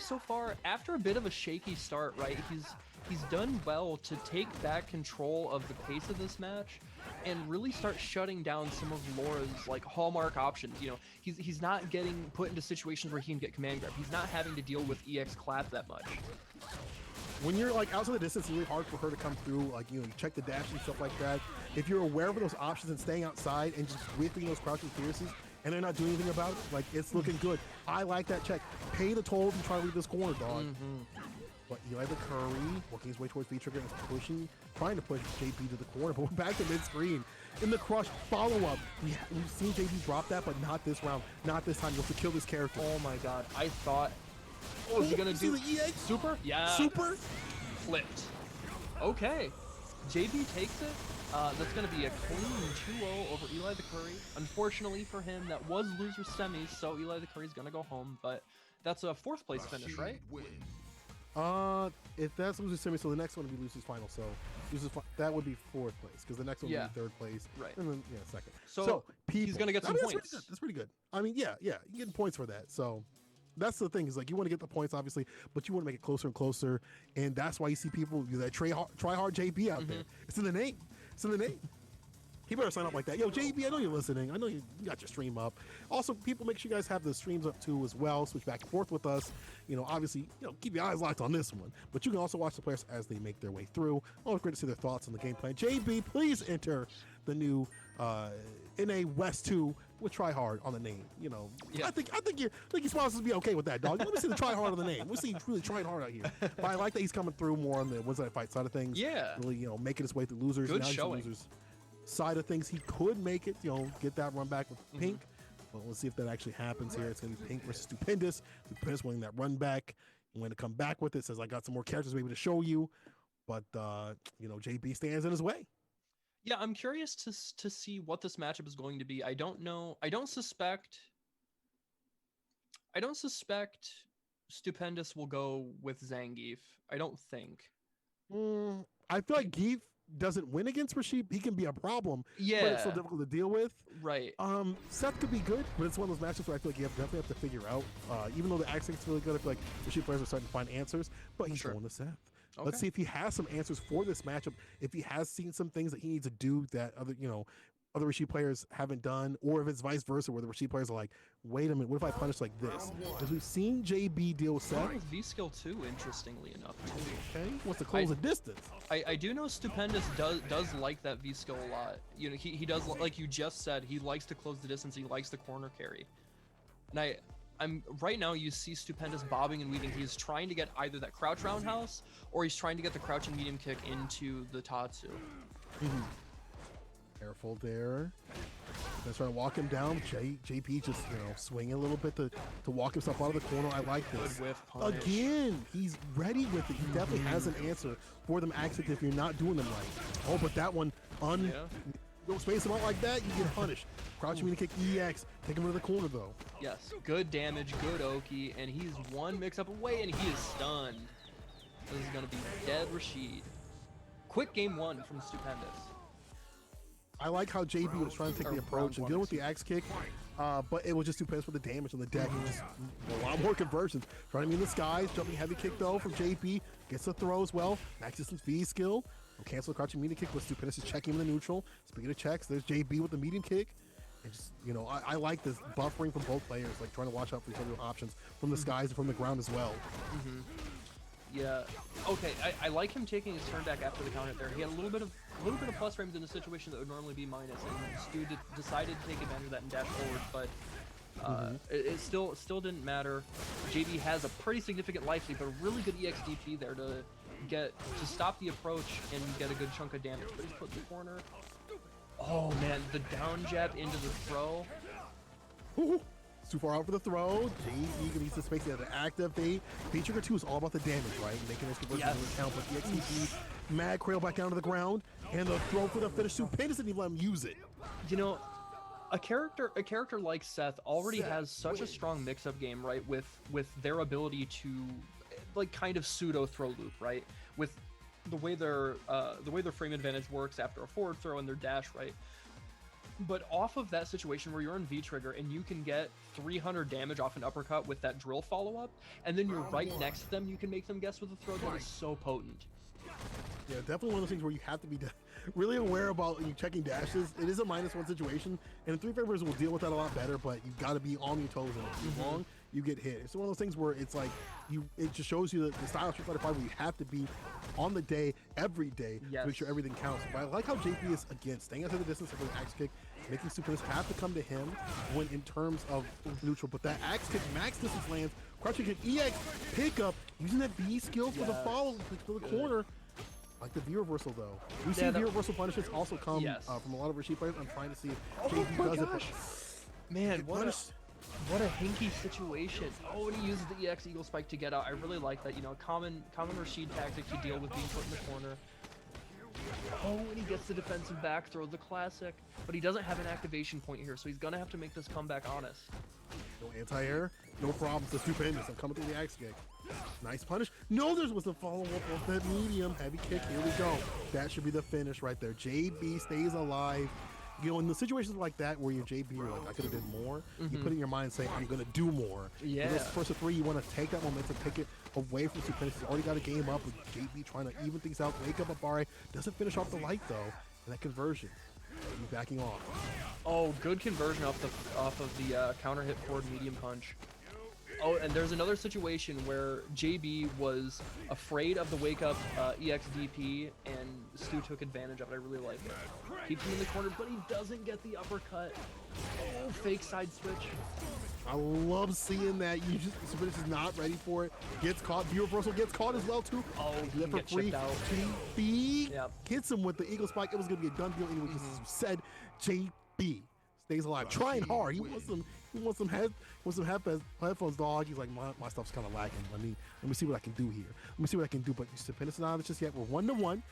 so far, after a bit of a shaky start, right, he's done well to take back control of the pace of this match and really start shutting down some of Laura's like hallmark options. He's not getting put into situations where he can get command grab. He's not having to deal with EX clap that much. When you're like outside the distance, it's really hard for her to come through. Like you check the dash and stuff like that. If you're aware of those options and staying outside and just whipping those crouching pierces, and they're not doing anything about it, like it's looking good. I like that check. Pay the toll and try to leave this corner, dog. But Eli the Curry working his way towards V-Trigger and trying to push JP to the corner, but we're back to mid-screen. In the crush follow-up, we've seen JP drop that, but not this round, not this time. You have to kill this character. Oh my god, I thought... Oh, is he gonna do the EX? super? Yeah. Super? Flipped. Okay. JB takes it. That's going to be a clean 2-0 over Eli the Curry. Unfortunately for him, that was loser semis, so Eli the Curry's going to go home, but that's a 4th place finish, right? If that's loser semi, so the next one would be loser's final. So that would be 4th place because the next one would be 3rd place, right? And then 2nd. So he's going to get some points. That's pretty good. I mean, yeah, you're getting points for that. So that's the thing is like you want to get the points obviously, but you want to make it closer and closer, and that's why you see people do that try hard JB out there. It's in the name. It's in the name. He better sign up like that. Yo, JB, I know you're listening. I know you got your stream up. Also, people, make sure you guys have the streams up too as well. Switch back and forth with us. Obviously, keep your eyes locked on this one. But you can also watch the players as they make their way through. Always great to see their thoughts on the game plan. JB, please enter the new NA West 2 with try hard on the name. I think you're supposed to be okay with that, dog. Let me see the try hard on the name. Let's see he's really trying hard out here. But I like that he's coming through more on the Weds Night Fight side of things. Yeah. Really, making his way through losers. Good now he's showing. Losers side of things. He could make it, get that run back with Pink. But we'll see if that actually happens here. It's going to be Pink versus Stupendous. Stupendous winning that run back. And when to come back with it, says, I got some more characters maybe to show you. But, JB stands in his way. Yeah, I'm curious to see what this matchup is going to be. I don't know. I don't suspect Stupendous will go with Zangief. I don't think. I feel like Geef doesn't win against Rashid. He can be a problem. Yeah. But it's so difficult to deal with. Right. Seth could be good, but it's one of those matches where I feel like you definitely have to figure out. Even though the accent's really good, I feel like Rashid players are starting to find answers, but he's going to Seth. Okay. Let's see if he has some answers for this matchup. If he has seen some things that he needs to do that other Rashid players haven't done, or if it's vice versa, where the Rashid players are like, wait a minute, what if I punish like this? Because we've seen JB deal with Seth. V-skill too, interestingly enough. Too. Okay, wants to close the distance. I do know Stupendous does like that V-skill a lot. He does, like you just said, he likes to close the distance. He likes the corner carry. And I'm right now you see Stupendous bobbing and weaving. He's trying to get either that crouch roundhouse or he's trying to get the crouching medium kick into the Tatsu. Careful there. That's trying to walk him down. JP just swinging a little bit to walk himself out of the corner. I like this. Good whiff punish. Again, he's ready with it. He definitely has an answer for them actions if you're not doing them right. Oh, but that one don't space him out like that, you get punished. Crouching me to kick EX. Take him to the corner though. Yes, good damage, good Oki, and he's one mix-up away and he is stunned. This is gonna be dead Rashid. Quick game 1 from Stupendous. I like how JB was trying to take the approach and deal with the axe kick, but it was just too pissed with the damage on the deck. And just a lot more conversions. Trying to be in the skies, jumping heavy kick though from JP. Gets the throw as well. Max distance V skill. Cancel the crouching medium kick with Stupendous is checking him in the neutral. Speaking of checks, there's JB with the medium kick. And just, you know, I like this buffering from both players, like trying to watch out for each other's options from the skies and from the ground as well. Yeah. Okay. I like him taking his turn back after the counter there. He had a little bit of plus frames in a situation that would normally be minus, and Stu decided to take advantage of that and dash forward, but it still didn't matter. JB has a pretty significant life lead, but a really good EXDP there to stop the approach and get a good chunk of damage. But he's put in the corner. Oh man, the down jab into the throw. Ooh, it's too far out for the throw. JB needs to space it to activate. V-Trigger 2 is all about the damage, right? Making this conversion into count, but EXDP, mad cradle back down to the ground, and the throw for the finish. Stupendous didn't even let him use it. You know, a character like Seth already has such a strong mix-up game, right? With their ability to, like, kind of pseudo throw loop, right? With the way their frame advantage works after a forward throw and their dash, right? But off of that situation where you're in V-Trigger and you can get 300 damage off an uppercut with that drill follow-up, and then you're right next to them, you can make them guess with a throw that is so potent. Yeah, definitely one of those things where you have to be really aware about you checking dashes. It is a -1 situation, and 3 favors will deal with that a lot better, but you've got to be on your toes, and if you're wrong, you get hit. It's one of those things where it's like, it just shows you the style of Street Fighter 5 where you have to be on the day, every day, to make sure everything counts. But I like how JP is, again, staying out of the distance of the axe kick, making Stupendous have to come to him when in terms of neutral. But that axe kick, max distance lands, crouching kick, EX, pickup, using that B skill for the follow, for the corner. Like the V reversal though. We've seen V reversal punishes also come from a lot of Rashid players. I'm trying to see if JP does it. Man, what a hinky situation. Oh, and he uses the EX Eagle Spike to get out. I really like that. You know, common Rashid tactic to deal with being put in the corner. Oh, and he gets the defensive back throw, the classic. But he doesn't have an activation point here, so he's gonna have to make this comeback honest. No anti-air, no problems. The Stupendous. I'm coming through the axe kick. Nice punish. No, there was a follow-up of that medium heavy kick. Here we go. That should be the finish right there. JB stays alive. You know, in the situations like that where you're JB, you're like, I could have did more. You put it in your mind and say, I'm going to do more. Yeah. In this first of 3, you want to take that momentum, take it away from Stupendous. He's already got a game up with JB trying to even things out. Wake up Abare. Doesn't finish off the light, though. And that conversion. He's backing off. Oh, good conversion off of the counter hit forward medium punch. Oh, and there's another situation where JB was afraid of the wake up EXDP, and Stu took advantage of it. I really like it. Keeps him in the corner, but he doesn't get the uppercut. Oh, fake side switch. I love seeing that. Stupendous is not ready for it. Gets caught. V reversal gets caught as well too. Oh, he can get chipped out. JB hits him with the Eagle Spike. It was going to be a done deal anyway. Just said JB stays alive, trying hard. He wants some headphones, dog. He's like, my stuff's kind of lagging. Let me see what I can do here. Let me see what I can do. But Stupendous is not on it just yet. We're 1-1,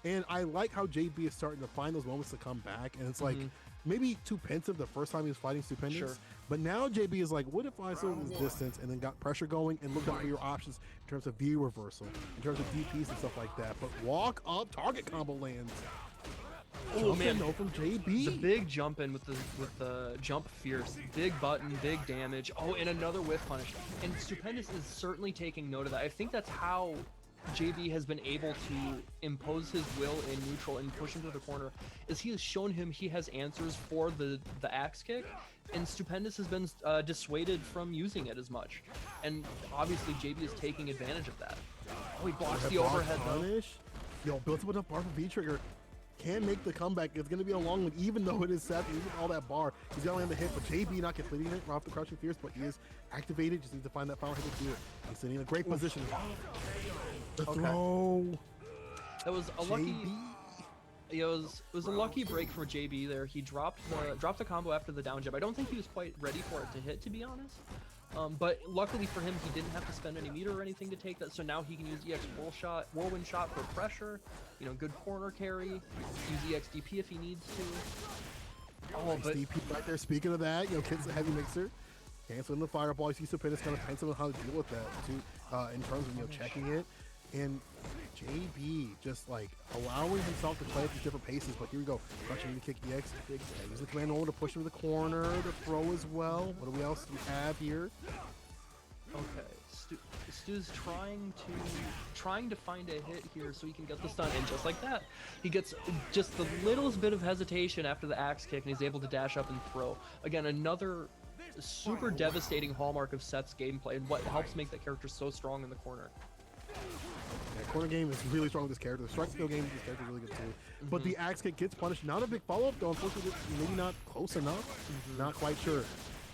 and I like how JB is starting to find those moments to come back. And it's like maybe too pensive the first time he was fighting Stupendous, but now JB is like, what if I saw this distance and then got pressure going and looked out for your options in terms of V reversal, in terms of DPs and stuff like that. But walk up target combo lands. Oh man, no from JB. The big jump in with the jump fierce, big button, big damage. Oh, and another whiff punish. And Stupendous is certainly taking note of that. I think that's how JB has been able to impose his will in neutral and push him to the corner, is he has shown him he has answers for the axe kick, and Stupendous has been dissuaded from using it as much. And obviously JB is taking advantage of that. Oh, he blocks the overhead though. Yo, built up enough bar for V-Trigger. Can make the comeback. It's going to be a long one, even though it is Seth, even all that bar. He's going to land the hit, but JB not completing it off the crouching fierce, but he is activated. Just needs to find that final hit to do it. He's sitting in a great position. The throw. That was a lucky. It was a lucky break for JB there. He dropped the combo after the down jab. I don't think he was quite ready for it to hit, to be honest. But luckily for him, he didn't have to spend any meter or anything to take that, so now he can use EX whirlwind shot for pressure, you know, good corner carry, use EX DP if he needs to. Oh, but DP right there, speaking of that, you know, Kid's a heavy mixer. Canceling the fireball. You see Stupendous kind of pensive on how to deal with that, too, in terms of, you know, checking it. And JB just like allowing himself to play at these different paces, but here we go. Crushing the kick EX. Use the command roll to push him to the corner, the throw as well. What else do we have here? okay, Stu's trying to find a hit here so he can get the stun, and just like that, he gets just the littlest bit of hesitation after the axe kick, and he's able to dash up and throw. Again, another super devastating hallmark of Seth's gameplay, and what helps make that character so strong in the corner. Yeah, corner game is really strong with this character. The strike skill game with this character is really good too. But the axe kick gets punished. Not a big follow-up though. Unfortunately, maybe not close enough. Not quite sure.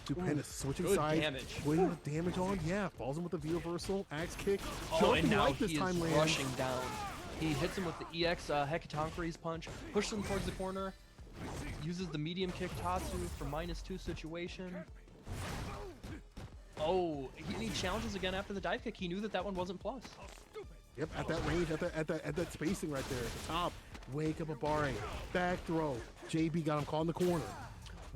Stupendous. Switching sides. Damage. Putting the damage on. Yeah, falls him with the V reversal. Axe kick. Oh, and Jumping now right this he time is lands. rushing down. He hits him with the EX Hekatonkeries punch, pushes him towards the corner, uses the medium kick Tatsu for -2 situation. Oh, he challenges again after the dive kick. He knew that that one wasn't plus. Yep, at that range, at that spacing right there, at the top. Wake up a Abare. Back throw. JB got him caught in the corner.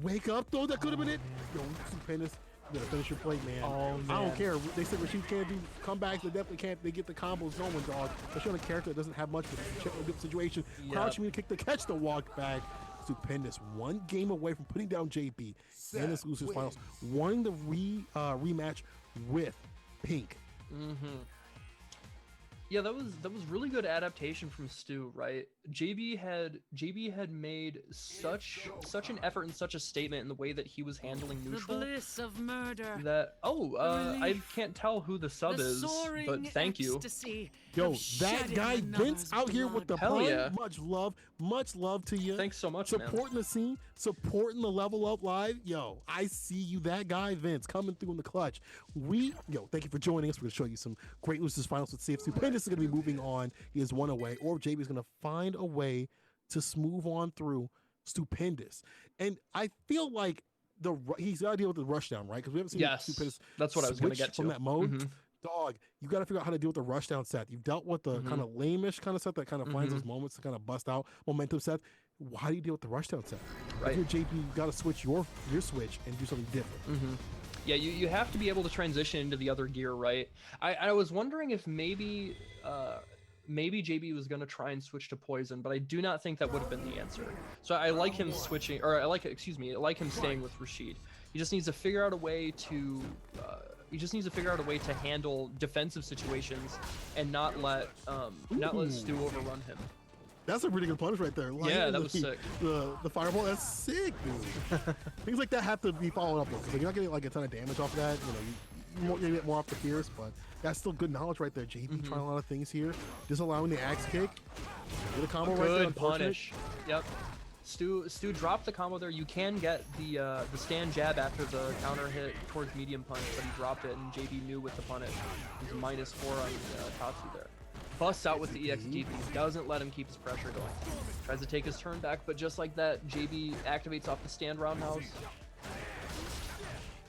Wake up though, that could have been it. Yo, Stupendous. You gotta finish your plate, man. Oh, man. I don't care. They said Rashid can't do comebacks, they definitely can't. They get the combos going, dog. Especially on a character that doesn't have much of a good situation. Yep. Crouching me to kick the catch the walk back. Stupendous. One game away from putting down JB. And this losers finals. Won the rematch with Pink. Yeah, that was really good adaptation from Stu, right? JB had made such an effort and such a statement in the way that he was handling The neutral. bliss of murder. That I can't tell who the sub The is, soaring but thank you. ecstasy Yo, of that shedding guy Vince another's out here with the Hell pun. yeah. Much love to you. Thanks so much, man. Supporting the scene, supporting the Level Up Live. Yo, I see you, that guy Vince, coming through in the clutch. Thank you for joining us. We're gonna show you some great losers finals. Let's see if Stupendous is gonna be moving on. He is one away, or if JB is gonna find a way to smooth on through Stupendous. And I feel like he's got to deal with the rush down, right? Because we haven't seen Stupendous. That's what I was gonna switch get to. from that mode. Dog, you got to figure out how to deal with the rush down set. You've dealt with the kind of lame-ish kind of set that kind of finds those moments to kind of bust out momentum set. How do you deal with the rush down set? Right. If you're JP, you got to switch your switch and do something different. Yeah, you have to be able to transition into the other gear, right? I was wondering if maybe JB was going to try and switch to poison, but I do not think that would have been the answer. So I like him switching, or I like him staying with Rashid. He just needs to figure out a way to handle defensive situations and not let Stu overrun him. That's a pretty good punish right there. Yeah, that was sick. The fireball, that's sick, dude. Things like that have to be followed up with, because you're not getting like a ton of damage off of that. You get more off the Pierce, but that's still good knowledge right there. JB trying a lot of things here. Disallowing the axe kick. Get a combo right there. Good punish. Yep. Stu dropped the combo there. You can get the stand jab after the counter hit towards medium punch, but he dropped it, and JB knew with the punish. He's -4 on Tatsu there. Busts out with the EXDP. Doesn't let him keep his pressure going. Tries to take his turn back, but just like that, JB activates off the stand roundhouse.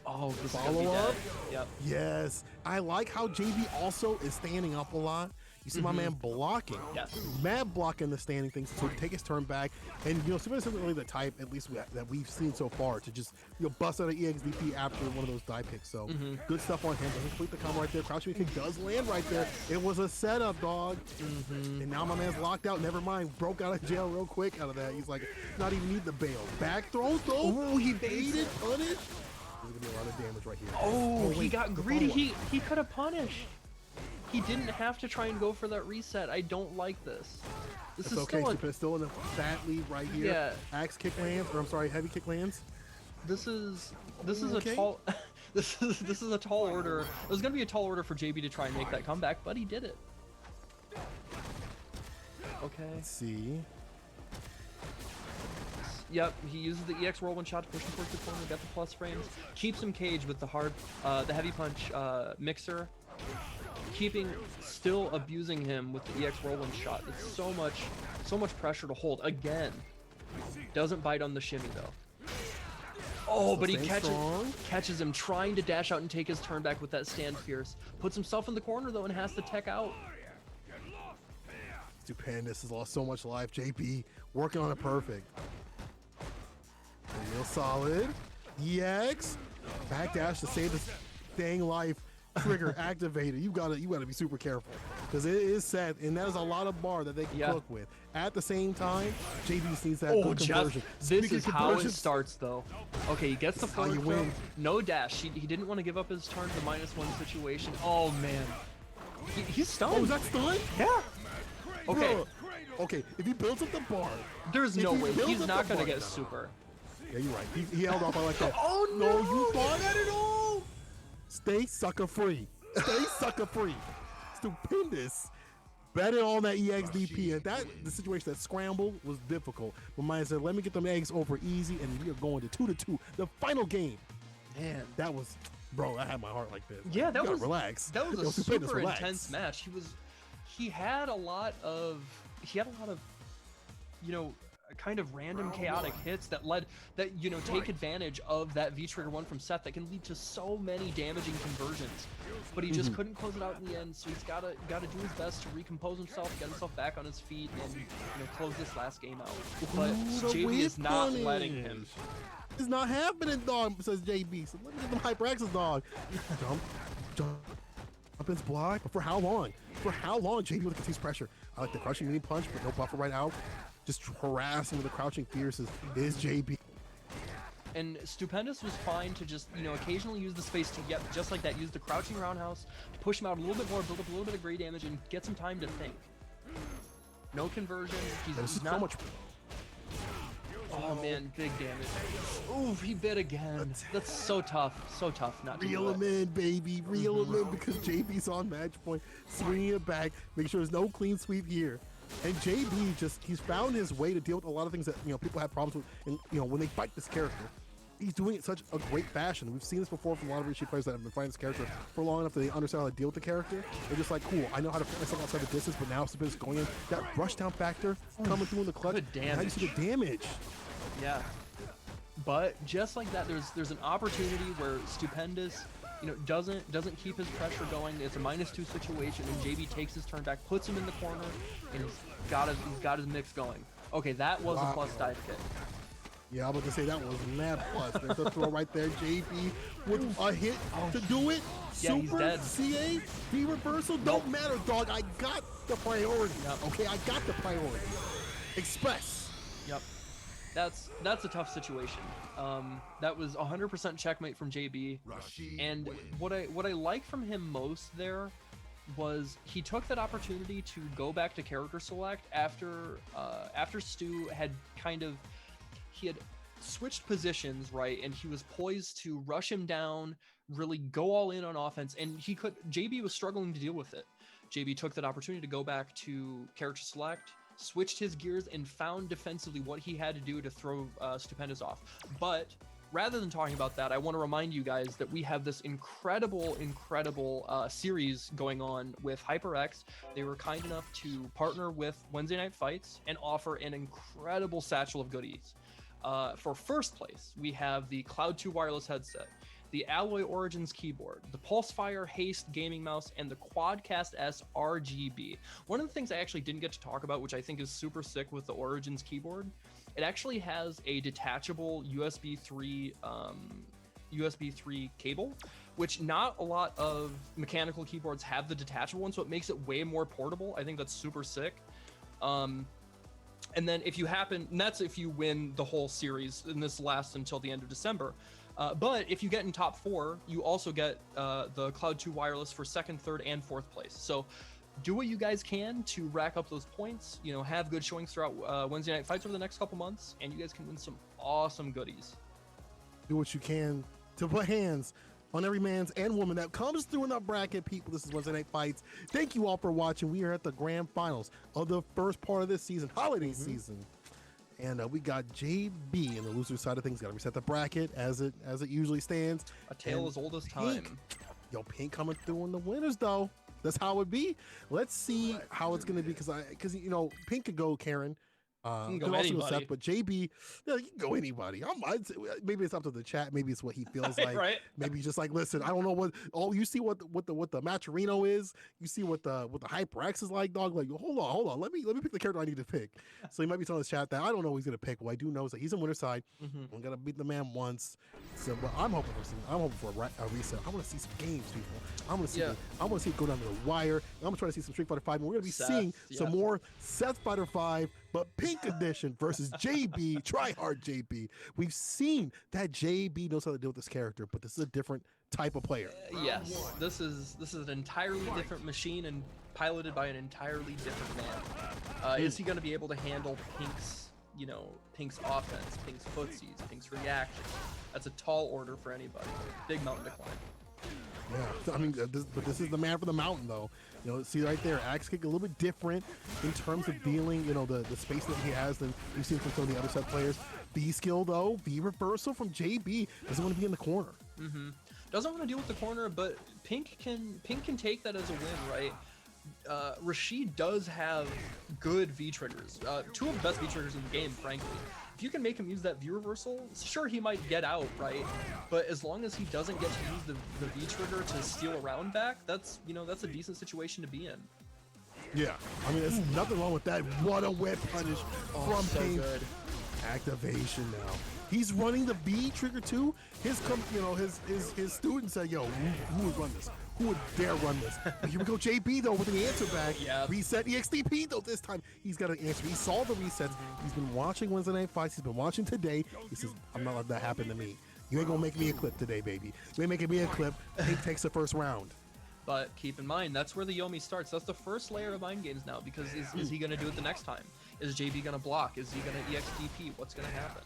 Oh, this is gonna be dead. Yep. Yes. I like how JB also is standing up a lot. You see my man blocking. Yes. Mad blocking the standing things to take his turn back. And, Stupendous isn't really the type, at least that we've seen so far, to just, bust out an EXDP after one of those die picks. So, good stuff on him. Doesn't complete the combo right there. Crouching kick does land right there. It was a setup, dog. And now my man's locked out. Never mind. Broke out of jail real quick out of that. He's like, not even need the bail. Back throw, though. Oh, he baited, punish. There's going to be a lot of damage right here. Oh, he wait, got greedy. He could have punished. He didn't have to try and go for that reset. I don't like this. This is okay. Still in the fat lead right here. Yeah. Axe kick lands, or I'm sorry, heavy kick lands. This is Okay. a tall this is a tall order. It was gonna be a tall order for JB to try and make that comeback, but he did it. Okay. Let's see. Yep, he uses the EX whirlwind shot to push him towards the corner, get the plus frames, keeps him caged with the the heavy punch mixer. Still abusing him with the EX whirlwind shot. It's so much pressure to hold. Again, doesn't bite on the shimmy though. Oh, but he catches him trying to dash out and take his turn back with that stand fierce. Puts himself in the corner though and has to tech out. Stupendous has lost so much life. JP working on it perfect. Real solid. EX backdash to save this dang life. Trigger activated. You gotta be super careful, because it is set, and that is a lot of bar that they can cook with. At the same time, JB needs that good conversion. This is how it starts though. Okay, he gets the forward throw. win. No dash. He didn't want to give up his turn to the -1 situation. Oh man, He's stunned. Oh, is that stun? Yeah. Okay. Bruh. Okay, if he builds up the bar, There's no way. builds He's up not the gonna bar- get super. Yeah, you're right. He held off. I like that. Oh, No, no! you thought at it all. Stay sucker free. Stay sucker free. Stupendous. Betting on that EXDP, and the situation that scramble was difficult. But mine said, let me get them eggs over easy, and we are going to 2-2. The final game. Man, that was, bro, I had my heart like this. Yeah, Like, that you gotta was relax. That was Yo, a Stupendous, super relax. intense match. He had a lot of you know, kind of random chaotic hits that take advantage of that V trigger one from Seth that can lead to so many damaging conversions. But he just couldn't close it out in the end, so he's gotta do his best to recompose himself, get himself back on his feet, and close this last game out. But Ooh, the JB is whip not punish. letting him. It's not happening, dog, says JB. So let me get them HyperX's, dog. Jump his block. But for how long? For how long? JB with continuous pressure. I like the crushing mini punch, but no buffer right out. Just harassing with the crouching fierces is JB. And Stupendous was fine to just, occasionally use the space to get, just like that, use the crouching roundhouse to push him out a little bit more, build up a little bit of great damage, and get some time to think. No conversion. He's not. So much. Oh man, big damage. Ooh, he bit again. That's so tough. So tough not to Reel do him it. in, baby. Reel him in because JB's on match point. Swinging it back. Make sure there's no clean sweep here. And JB he's found his way to deal with a lot of things that, people have problems with. And, when they fight this character, he's doing it in such a great fashion. We've seen this before from a lot of Rishi players that have been fighting this character for long enough that they understand how to deal with the character. They're just like, cool, I know how to put myself outside the distance, but now Stupendous going in. That rush down factor coming through in the clutch. Good Now you see the damage. Yeah. But just like that, there's an opportunity where Stupendous, doesn't keep his pressure going. It's a -2 situation, and JB takes his turn back, puts him in the corner, and he's got his mix going. Okay, that was a plus dive kick. Yeah, I'm about to say that was mad plus. There's a throw right there. JB with a hit to do it. Yeah, he's Super dead. CA, V reversal, don't matter, dog. I got the priority. Yep. Okay, I got the priority. Express. Yep. That's a tough situation. That was 100% checkmate from JB. And what I like from him most there was he took that opportunity to go back to character select after Stu had he had switched positions, right, and he was poised to rush him down, really go all in on offense, and JB was struggling to deal with it. JB took that opportunity to go back to character select, switched his gears, and found defensively what he had to do to throw Stupendous off. But rather than talking about that, I want to remind you guys that we have this incredible series going on with HyperX. They were kind enough to partner with Wednesday Night Fights and offer an incredible satchel of goodies. For first place, we have the Cloud 2 wireless headset, the Alloy Origins keyboard, the Pulsefire Haste gaming mouse, and the Quadcast S RGB. One of the things I actually didn't get to talk about, which I think is super sick with the Origins keyboard, it actually has a detachable USB 3 cable, which not a lot of mechanical keyboards have the detachable one, so it makes it way more portable. I think that's super sick. And then and that's if you win the whole series, and this lasts until the end of December. But if you get in top 4, you also get the Cloud 2 wireless for 2nd, 3rd, and 4th place. So do what you guys can to rack up those points, have good showings throughout Wednesday Night Fights over the next couple months, and you guys can win some awesome goodies. Do what you can to put hands on every man's and woman that comes through in the bracket, people. This is Wednesday Night Fights. Thank you all for watching. We are at the grand finals of the first part of this season, holiday season. And we got JB in the loser side of things. Got to reset the bracket as it usually stands. A tale as old as time. Yo, Pink coming through in the winners though. That's how it be. Let's see how it's gonna be because Pink could go Karen. Can go could also anybody. Seth, but JB, you can go anybody. I'd say, maybe it's up to the chat. Maybe it's what he feels like. Right. Maybe he's just like, listen, I don't know what. Oh, you see what the Maturino is. You see what the HyperX is like, dog. Like, hold on. Let me pick the character I need to pick. So he might be telling his chat that I don't know who he's gonna pick. What I do know is that he's in winner side. I'm gonna beat the man once. So, but I'm hoping for a reset. I want to see some games, people. I want to see. Yeah. I want to see it go down to the wire. I'm gonna try to see some Street Fighter 5. And we're gonna be Seth, seeing some yeah. more Seth Fighter 5, but Pink Edition versus JB. Try hard, JB. We've seen that JB knows how to deal with this character, but this is a different type of player. Yes, this is an entirely different machine and piloted by an entirely different man. Is he going to be able to handle Pink's, Pink's offense, Pink's footsies, Pink's reactions? That's a tall order for anybody. Big mountain to climb. Yeah, I mean, but this is the man for the mountain, though. See right there, axe kick a little bit different in terms of dealing, the space that he has than we've seen from some of the other set players. V skill though, V reversal from JB doesn't want to be in the corner. Doesn't want to deal with the corner, but Pink can take that as a win, right? Rashid does have good V triggers, two of the best V triggers in the game, frankly. If you can make him use that V reversal, sure, he might get out, right? But as long as he doesn't get to use the V trigger to steal a round back, that's a decent situation to be in. Yeah, I mean, there's nothing wrong with that. What a whip punish from so Pink. good. Activation now. He's running the V trigger too. His student said, "Yo, who would run this? Who would dare run this?" But here we go, JB though with an answer back. Yeah. Reset EXTP though. This time he's got an answer. He saw the resets. He's been watching Wednesday Night Fights. He's been watching today. He says, "I'm not letting that happen to me. You ain't gonna make me a clip today, baby. You ain't making me a clip." Pink takes the first round. But keep in mind, that's where the Yomi starts. That's the first layer of mind games now, because is he going to do it the next time? Is JB going to block? Is he going to EXTP? What's going to happen?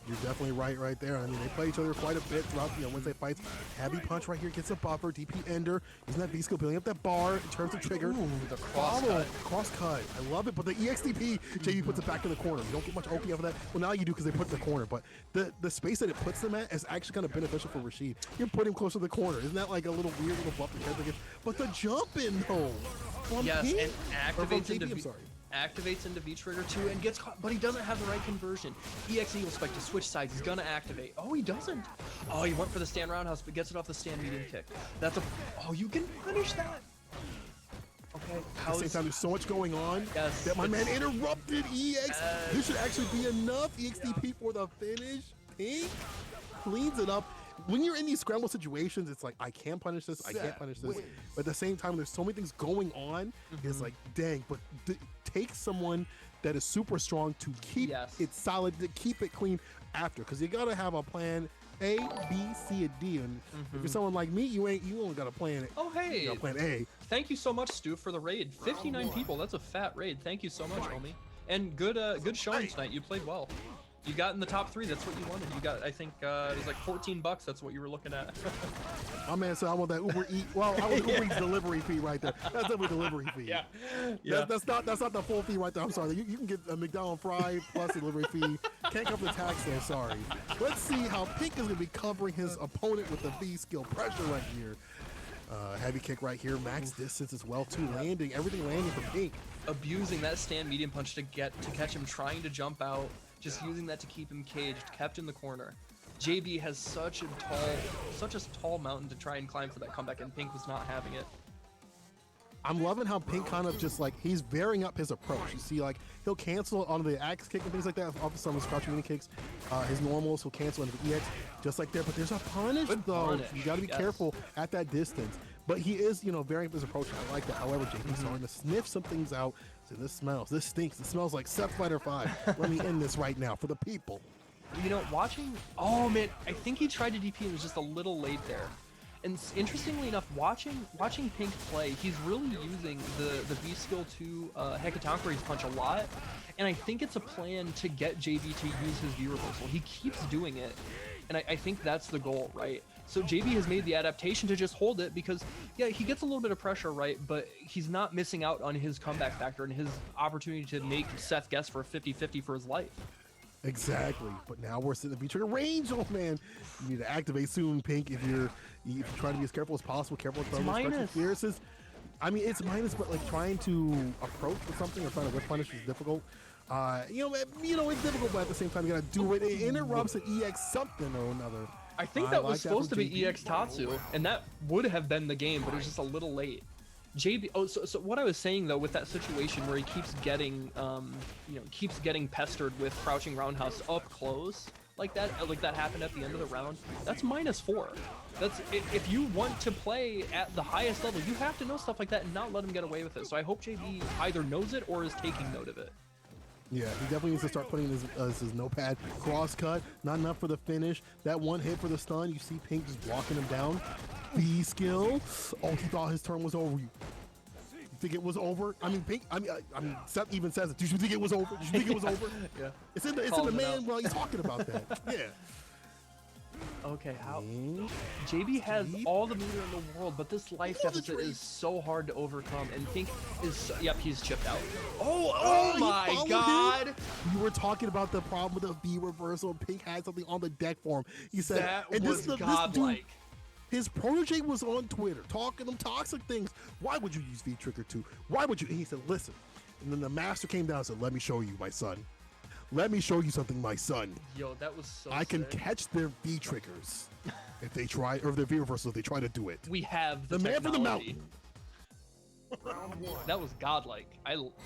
You're definitely right there. I mean, they play each other quite a bit throughout Wednesday fights. Heavy punch right here gets a buffer. DP Ender using that V skill, building up that bar in terms of trigger. Ooh, the cross cut. I love it, but the EXTP, JB puts it back in the corner. You don't get much Oki out of that. Well, now you do because they put it in the corner, but the space that it puts them at is actually kind of beneficial for Rashid. You put him closer to the corner. Isn't that like a little weird little buff? But the jump in though. Yes, Pink, and activates into I'm sorry. Activates into V trigger too and gets caught, but he doesn't have the right conversion. EX Eagle Spike to switch sides. He's gonna activate. Oh, he doesn't. Oh, he went for the stand roundhouse, but gets it off the stand medium kick. That's a. Oh, you can punish that. Okay. At the same time, there's so much going on Yes, that my man interrupted EX. This should actually be enough EXTP for the finish. Pink cleans it up. When you're in these scramble situations, it's like, I can't punish this, I can't punish this. But at the same time, there's so many things going on. It's like, dang, but take someone that is super strong to keep it solid, to keep it clean after. Because you got to have a plan A, B, C, and D. And if you're someone like me, you only got a plan. Oh, hey. You got plan A. Thank you so much, Stu, for the raid. 59 people. That's a fat raid. Thank you so much, homie. And good showing tonight. You played well. You got in the top 3. That's what you wanted. You got, I think, it was like $14. That's what you were looking at. My man said, I want that Uber Eats. Well, I want Uber Eats delivery fee right there. That's definitely delivery fee. Yeah. That's not the full fee right there. I'm sorry. You can get a McDonald's fry plus delivery fee. Can't cover the tax there. Sorry. Let's see how Pink is going to be covering his opponent with the V skill pressure right here. Heavy kick right here. Max distance as well too. Landing. Everything landing for Pink. Abusing that stand medium punch to catch him trying to jump out. Just using that to keep him caged, kept in the corner. JB has such a tall mountain to try and climb for that comeback, and Pink was not having it. I'm loving how Pink kind of just like, he's varying up his approach. You see, like, he'll cancel on the axe kick and things like that off of some of his crouching mini kicks. His normals, he'll cancel into the EX just like there. But there's a punish though. You got to be careful at that distance. But he is, varying up his approach. I like that. However, JB's starting to sniff some things out. So this stinks. It smells like Seth Fighter 5. Let me end this right now for the people. Watching, oh man, I think he tried to DP and was just a little late there. And interestingly enough, watching Pink play, he's really using the V skill to Hekatankari's punch a lot. And I think it's a plan to get JB to use his V reversal. He keeps doing it. And I think that's the goal, right? So JB has made the adaptation to just hold it because, yeah, he gets a little bit of pressure, right? But he's not missing out on his comeback factor and his opportunity to make Seth guess for a 50-50 for his life. Exactly. But now we're sitting at the V-trigger range, oh man. You need to activate soon, Pink, if you're trying to be as careful as possible. Careful with those fierces. I mean, it's minus, but like trying to approach with something or trying to whip punish is difficult. It's difficult, but at the same time, you gotta do it. It interrupts an EX something or another. I think that was supposed to be EX Tatsu, and that would have been the game, but it was just a little late. JB. Oh, so what I was saying though, with that situation where he keeps getting, pestered with crouching roundhouse up close, like that happened at the end of the round, that's -4. That's if you want to play at the highest level, you have to know stuff like that and not let him get away with it. So I hope JB either knows it or is taking note of it. Yeah, he definitely needs to start putting his notepad. Cross cut, not enough for the finish. That one hit for the stun, you see Pink just walking him down. B skill. Oh, he thought his turn was over. You think it was over? I mean, Pink. I mean, Seth even says it. Did you think it was over? Did you think it was over? Yeah. It's in the man while he's talking about that. Yeah. Okay, how JB has all the meter in the world, but this life deficit is so hard to overcome, and Pink is yep, he's chipped out. Oh my god! You were talking about the problem with the V reversal. Pink had something on the deck for him. He said, that and was this godlike. dude, his protege was on Twitter talking them toxic things. Why would you use V trigger 2? Why would you? And he said, listen. And then the master came down and said, let me show you, my son. Let me show you something, my son. Yo, that was so I can sick. catch their V triggers if they try, or their V reversals if they try to do it. We have the man from the technology. mountain. That was godlike.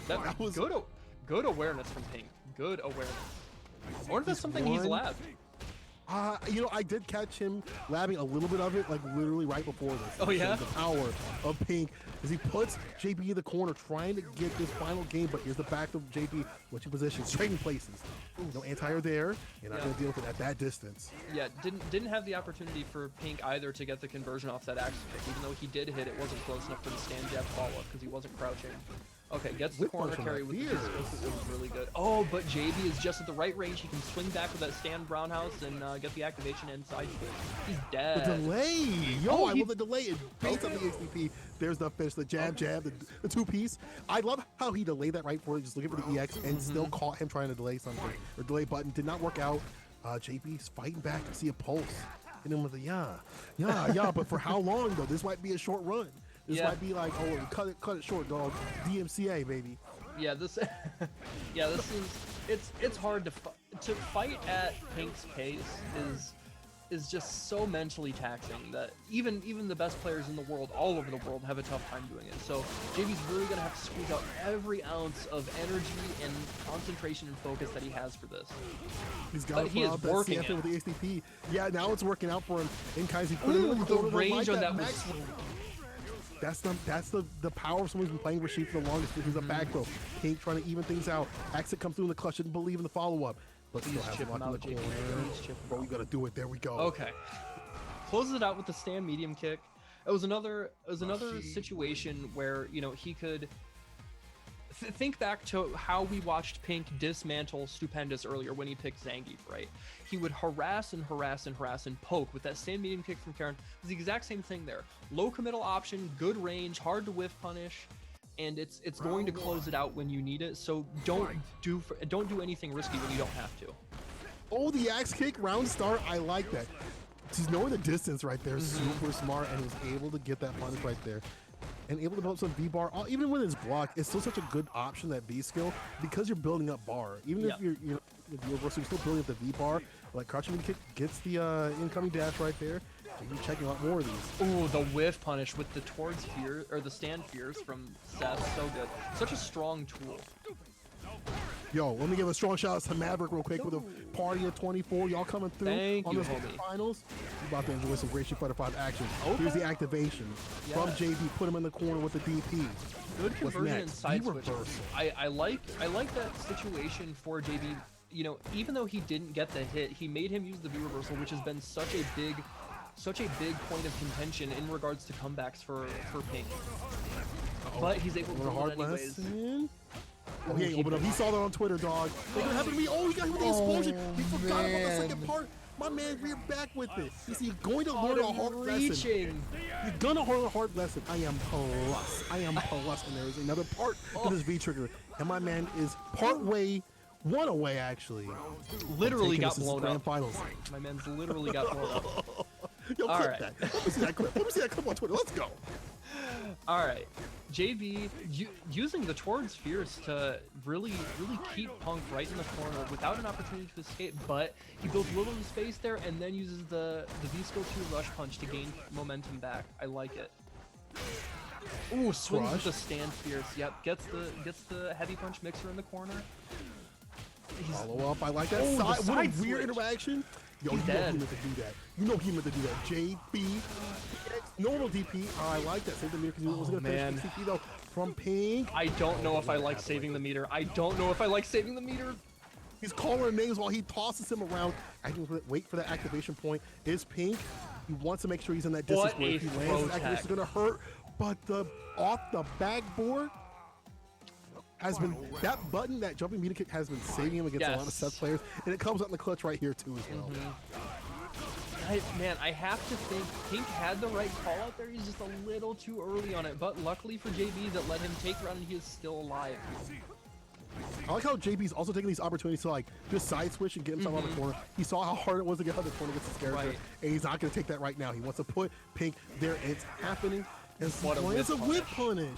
That was good awareness from Pink. Good awareness. I wonder if that's something he's labbed. You know, I did catch him labbing a little bit of it, like literally right before this. Oh, yeah? The power of Pink as he puts JB in the corner trying to get this final game, but here's the back of JB, switching positions, trading places. No anti-air there. You're not going to deal with it at that distance. Yeah, didn't have the opportunity for Pink either to get the conversion off that axe kick. Even though he did hit, it wasn't close enough for the stand jab follow-up because he wasn't crouching. Okay, gets the Whip corner punch on carry that with the beard. physical. It was really good. Oh, but JB is just at the right range. He can swing back with that stand roundhouse and get the activation inside. He's dead. The delay! Yo, Oh, I he- love the delay. It based on the HDP. There's the finish, the jab, the two-piece. I love how he delayed that right before he just looking for the EX and still caught him trying to delay something. Or delay button. Did not work out. JB's fighting back. I see a pulse. And then with the yeah. But for how long, though? This might be a short run. This Yeah. might be like, oh, cut it short, dog. DMCA, baby. Yeah, this is it's hard to fight at Pink's pace is just so mentally taxing that even the best players in the world, all over the world, have a tough time doing it. So JB's really gonna have to squeeze out every ounce of energy and concentration and focus that he has for this. He's got But he is that working CFA it. with the HDP. Yeah, now it's working out for him. In Kai's, he put him in Ooh, the the range on that was max. That's the power of someone who's been playing Rashid for the longest. He's a back throw. Pink trying to even things out. Exit comes through in the clutch. Didn't believe in the follow-up. But still has chip him him locked in out, the JB. corner. Please chip him Bro, we gotta do it. There we go. Okay. Closes it out with the stand medium kick. It was another situation where, you know, he could think back to how we watched Pink dismantle Stupendous earlier when he picked Zangief, right? He would harass and poke with that stand medium kick from Karen. It's the exact same thing there. Low committal option, good range, hard to whiff punish, and it's going to close it out when you need it. So don't do anything risky when you don't have to. Oh, the axe kick round start. I like that. He's knowing the distance right there. Super smart, and was able to get that punish right there. And able to build some V-bar. Even when it's blocked, it's still such a good option, that V skill, because you're building up bar. Even if you're still building up the V-bar, like crouching kick gets the incoming dash right there. So you're checking out more of these. Ooh, the whiff punish with the towards fear or the stand fears from Seth, so good. Such a strong tool. Yo, let me give a strong shout out to Maverick real quick with a party of 24. Y'all coming through Thank on you, this homie. finals. You about to enjoy some great Street Fighter 5 action. Okay. Here's the activation from Yes. JB. Put him in the corner with the DP. Good conversion and next? side V switch. reversal. I like that situation for JB. You know, even though he didn't get the hit, he made him use the V reversal, which has been such a big point of contention in regards to comebacks for Pink. But he's able to A do hard it anyways. lesson. Oh, he ain't opened up. He saw that on Twitter, dog. They gonna happen to me. Oh, he got hit with the explosion. He forgot about the second part. My man reared back with it. He's going to learn a hard lesson. Reaching. He's gonna learn a hard lesson. I am plus. And there is another part to this V trigger. And my man is one away actually. Literally Taking got us to blown grand up. finals. My man's literally got blown up. Yo, All clip right. that. Let me see that clip. Let me see that clip on Twitter. Let's go. All right, JB using the towards fierce to really keep Punk right in the corner without an opportunity to escape, but he builds a little space there and then uses the V skill 2 rush punch to gain momentum back. I like it. Ooh, swings with the stand fierce. Yep, gets the heavy punch mixer in the corner. Follow up. I like that. Oh, the What a side weird switch. interaction. Yo, He's you know dead. he meant to do that. You know he meant to do that. JB. Normal DP. I like that. Save the meter because he wasn't going to finish the CP though. From Pink. I don't know if I like saving the meter. I don't know if I like saving the meter. He's calling names while he tosses him around. I can wait for that activation point. Is Pink. He wants to make sure he's in that distance What where a if he lands, throw his activation is tag. going to hurt. But the off the backboard has been, that button, that jumping meter kick has been saving him against a lot of Yes. Seth players. And it comes out in the clutch right here too as well. Man, I have to think Pink had the right call out there. He's just a little too early on it. But luckily for JB, that let him take round and he is still alive. I like how JB's also taking these opportunities to like just side switch and get himself out of the corner. He saw how hard it was to get out of the corner against his character, Right. and he's not going to take that right now. He wants to put Pink there. It's happening. And What a it's a whip whip punish.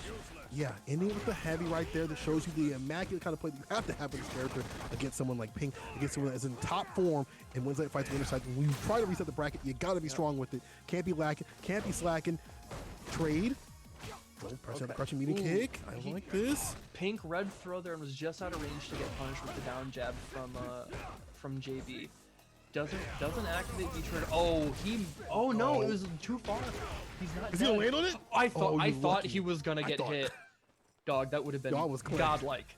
Yeah, ending with the heavy right there that shows you the immaculate kind of play that you have to have with this character against someone like Pink, against someone that is in top form in Weds Night Fights winner side. When you try to reset the bracket, you got to be strong with it. Can't be lacking, can't be slacking. Trade. Pressure, Okay. crushing meeting Ooh. kick. I like this. Pink red throw there and was just out of range to get punished with the down jab from JB. Doesn't activate the turn. Oh no, it was too far. He's not. Is he dead. gonna land on it? I thought Oh, you thought lucky. he was gonna get thought- hit. Dog, that would have been Dog was clinched. godlike.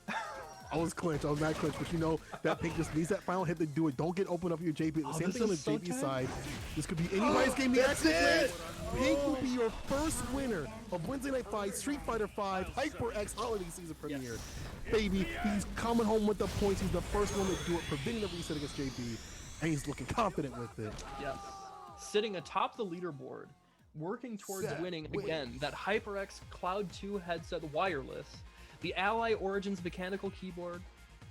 I was clinched. I was not clinched, but you know that Pink just needs that final hit to do it. Don't get open up your JB. The same this thing on the is so JB tense. side. This could be anybody's game. The that's accident it. lands. Pink will be your first winner of Wednesday Night Fights, Street Fighter V, HyperX Holiday Season Premiere. Baby, he's coming home with the points. He's the first one to do it, preventing the reset against JB, and he's looking confident with it. Yes. Sitting atop the leaderboard, working towards Set, winning win. again. That HyperX Cloud 2 headset wireless, the Ally Origins mechanical keyboard,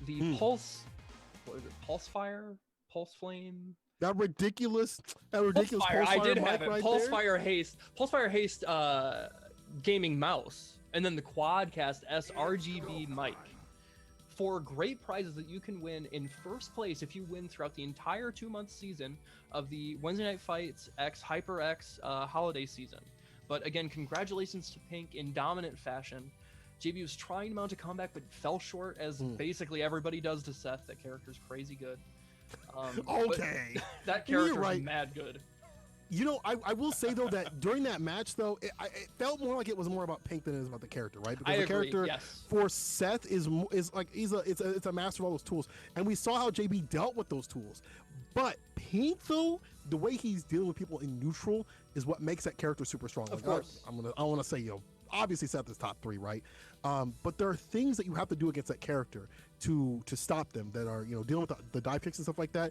the Pulse, what is it? Pulse Fire, Pulse Flame. That ridiculous Pulse Fire, I did mic have it. right Pulse there. Fire Haste gaming mouse, and then the Quadcast sRGB mic. For great prizes that you can win in first place if you win throughout the entire 2-month season of the Wednesday Night Fights X HyperX holiday season. But again, congratulations to Pink in dominant fashion. JB was trying to mount a comeback but fell short, as basically everybody does to Seth. That character's crazy good. But Okay. that You're character's right. mad good. You know, I will say though that during that match though, it felt more like it was more about Pink than it is about the character, right? Because I the agree, character yes. for Seth is like it's a master of all those tools, and we saw how JB dealt with those tools. But Pink though, the way he's dealing with people in neutral is what makes that character super strong. Of course. I want to say, obviously Seth is top 3, right? But there are things that you have to do against that character to stop them that are dealing with the dive kicks and stuff like that.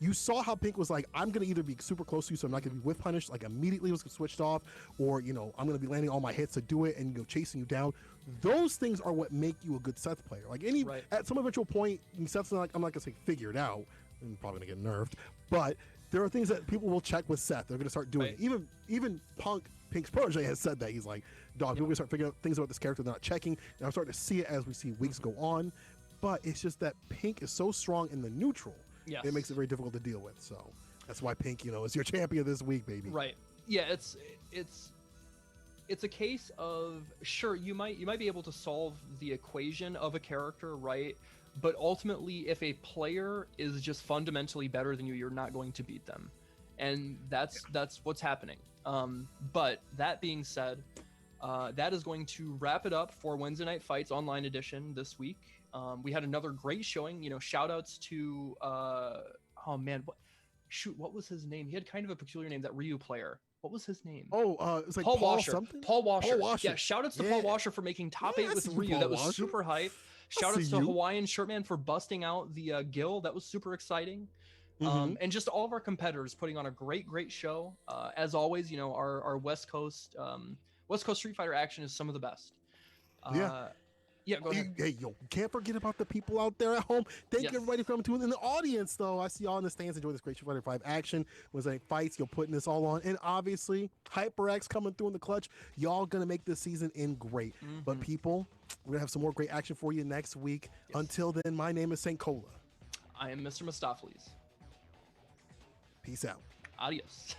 You saw how Pink was like, I'm going to either be super close to you, so I'm not going to be whiff punished, like immediately was switched off, or, I'm going to be landing all my hits to do it and, chasing you down. Those things are what make you a good Seth player. Like Right. at some eventual point, Seth's not, I'm not going to say figured out, and probably going to get nerfed, but there are things that people will check with Seth. They're going to start doing Right. it. Even Pink's protege has said that. He's like, dog, people are going to start figuring out things about this character they're not checking, and I'm starting to see it as we see weeks go on. But it's just that Pink is so strong in the neutral. Yes. It makes it very difficult to deal with. So that's why Pink, is your champion this week, baby. Right. Yeah, it's a case of, sure, you might be able to solve the equation of a character, right? But ultimately, if a player is just fundamentally better than you, you're not going to beat them. And that's what's happening. But that being said, that is going to wrap it up for Wednesday Night Fights Online Edition this week. We had another great showing. Shout outs to what was his name? He had kind of a peculiar name, that Ryu player. What was his name? Oh, it's like Paul Washer. something? Paul Washer. Paul Washer. Yeah, shout outs to Yeah. Paul Washer for making top Yeah, 8 I with see you, Ryu. Paul That was Washer. super hype. I Shout outs see to you. Hawaiian Shirtman for busting out the Gill. That was super exciting. And just all of our competitors putting on a great show. As always, our West Coast Street Fighter action is some of the best. Yeah, go ahead. Hey, can't forget about the people out there at home. Thank Yes. you, everybody, for coming to it. In the audience, though, I see y'all in the stands enjoy this great Street Fighter 5 action. Wednesday Night Fights, you're putting this all on. And obviously, HyperX coming through in the clutch. Y'all going to make this season end great. But people, we're going to have some more great action for you next week. Until then, my name is St. Cola. I am Mr. Mistopheles. Peace out. Adios.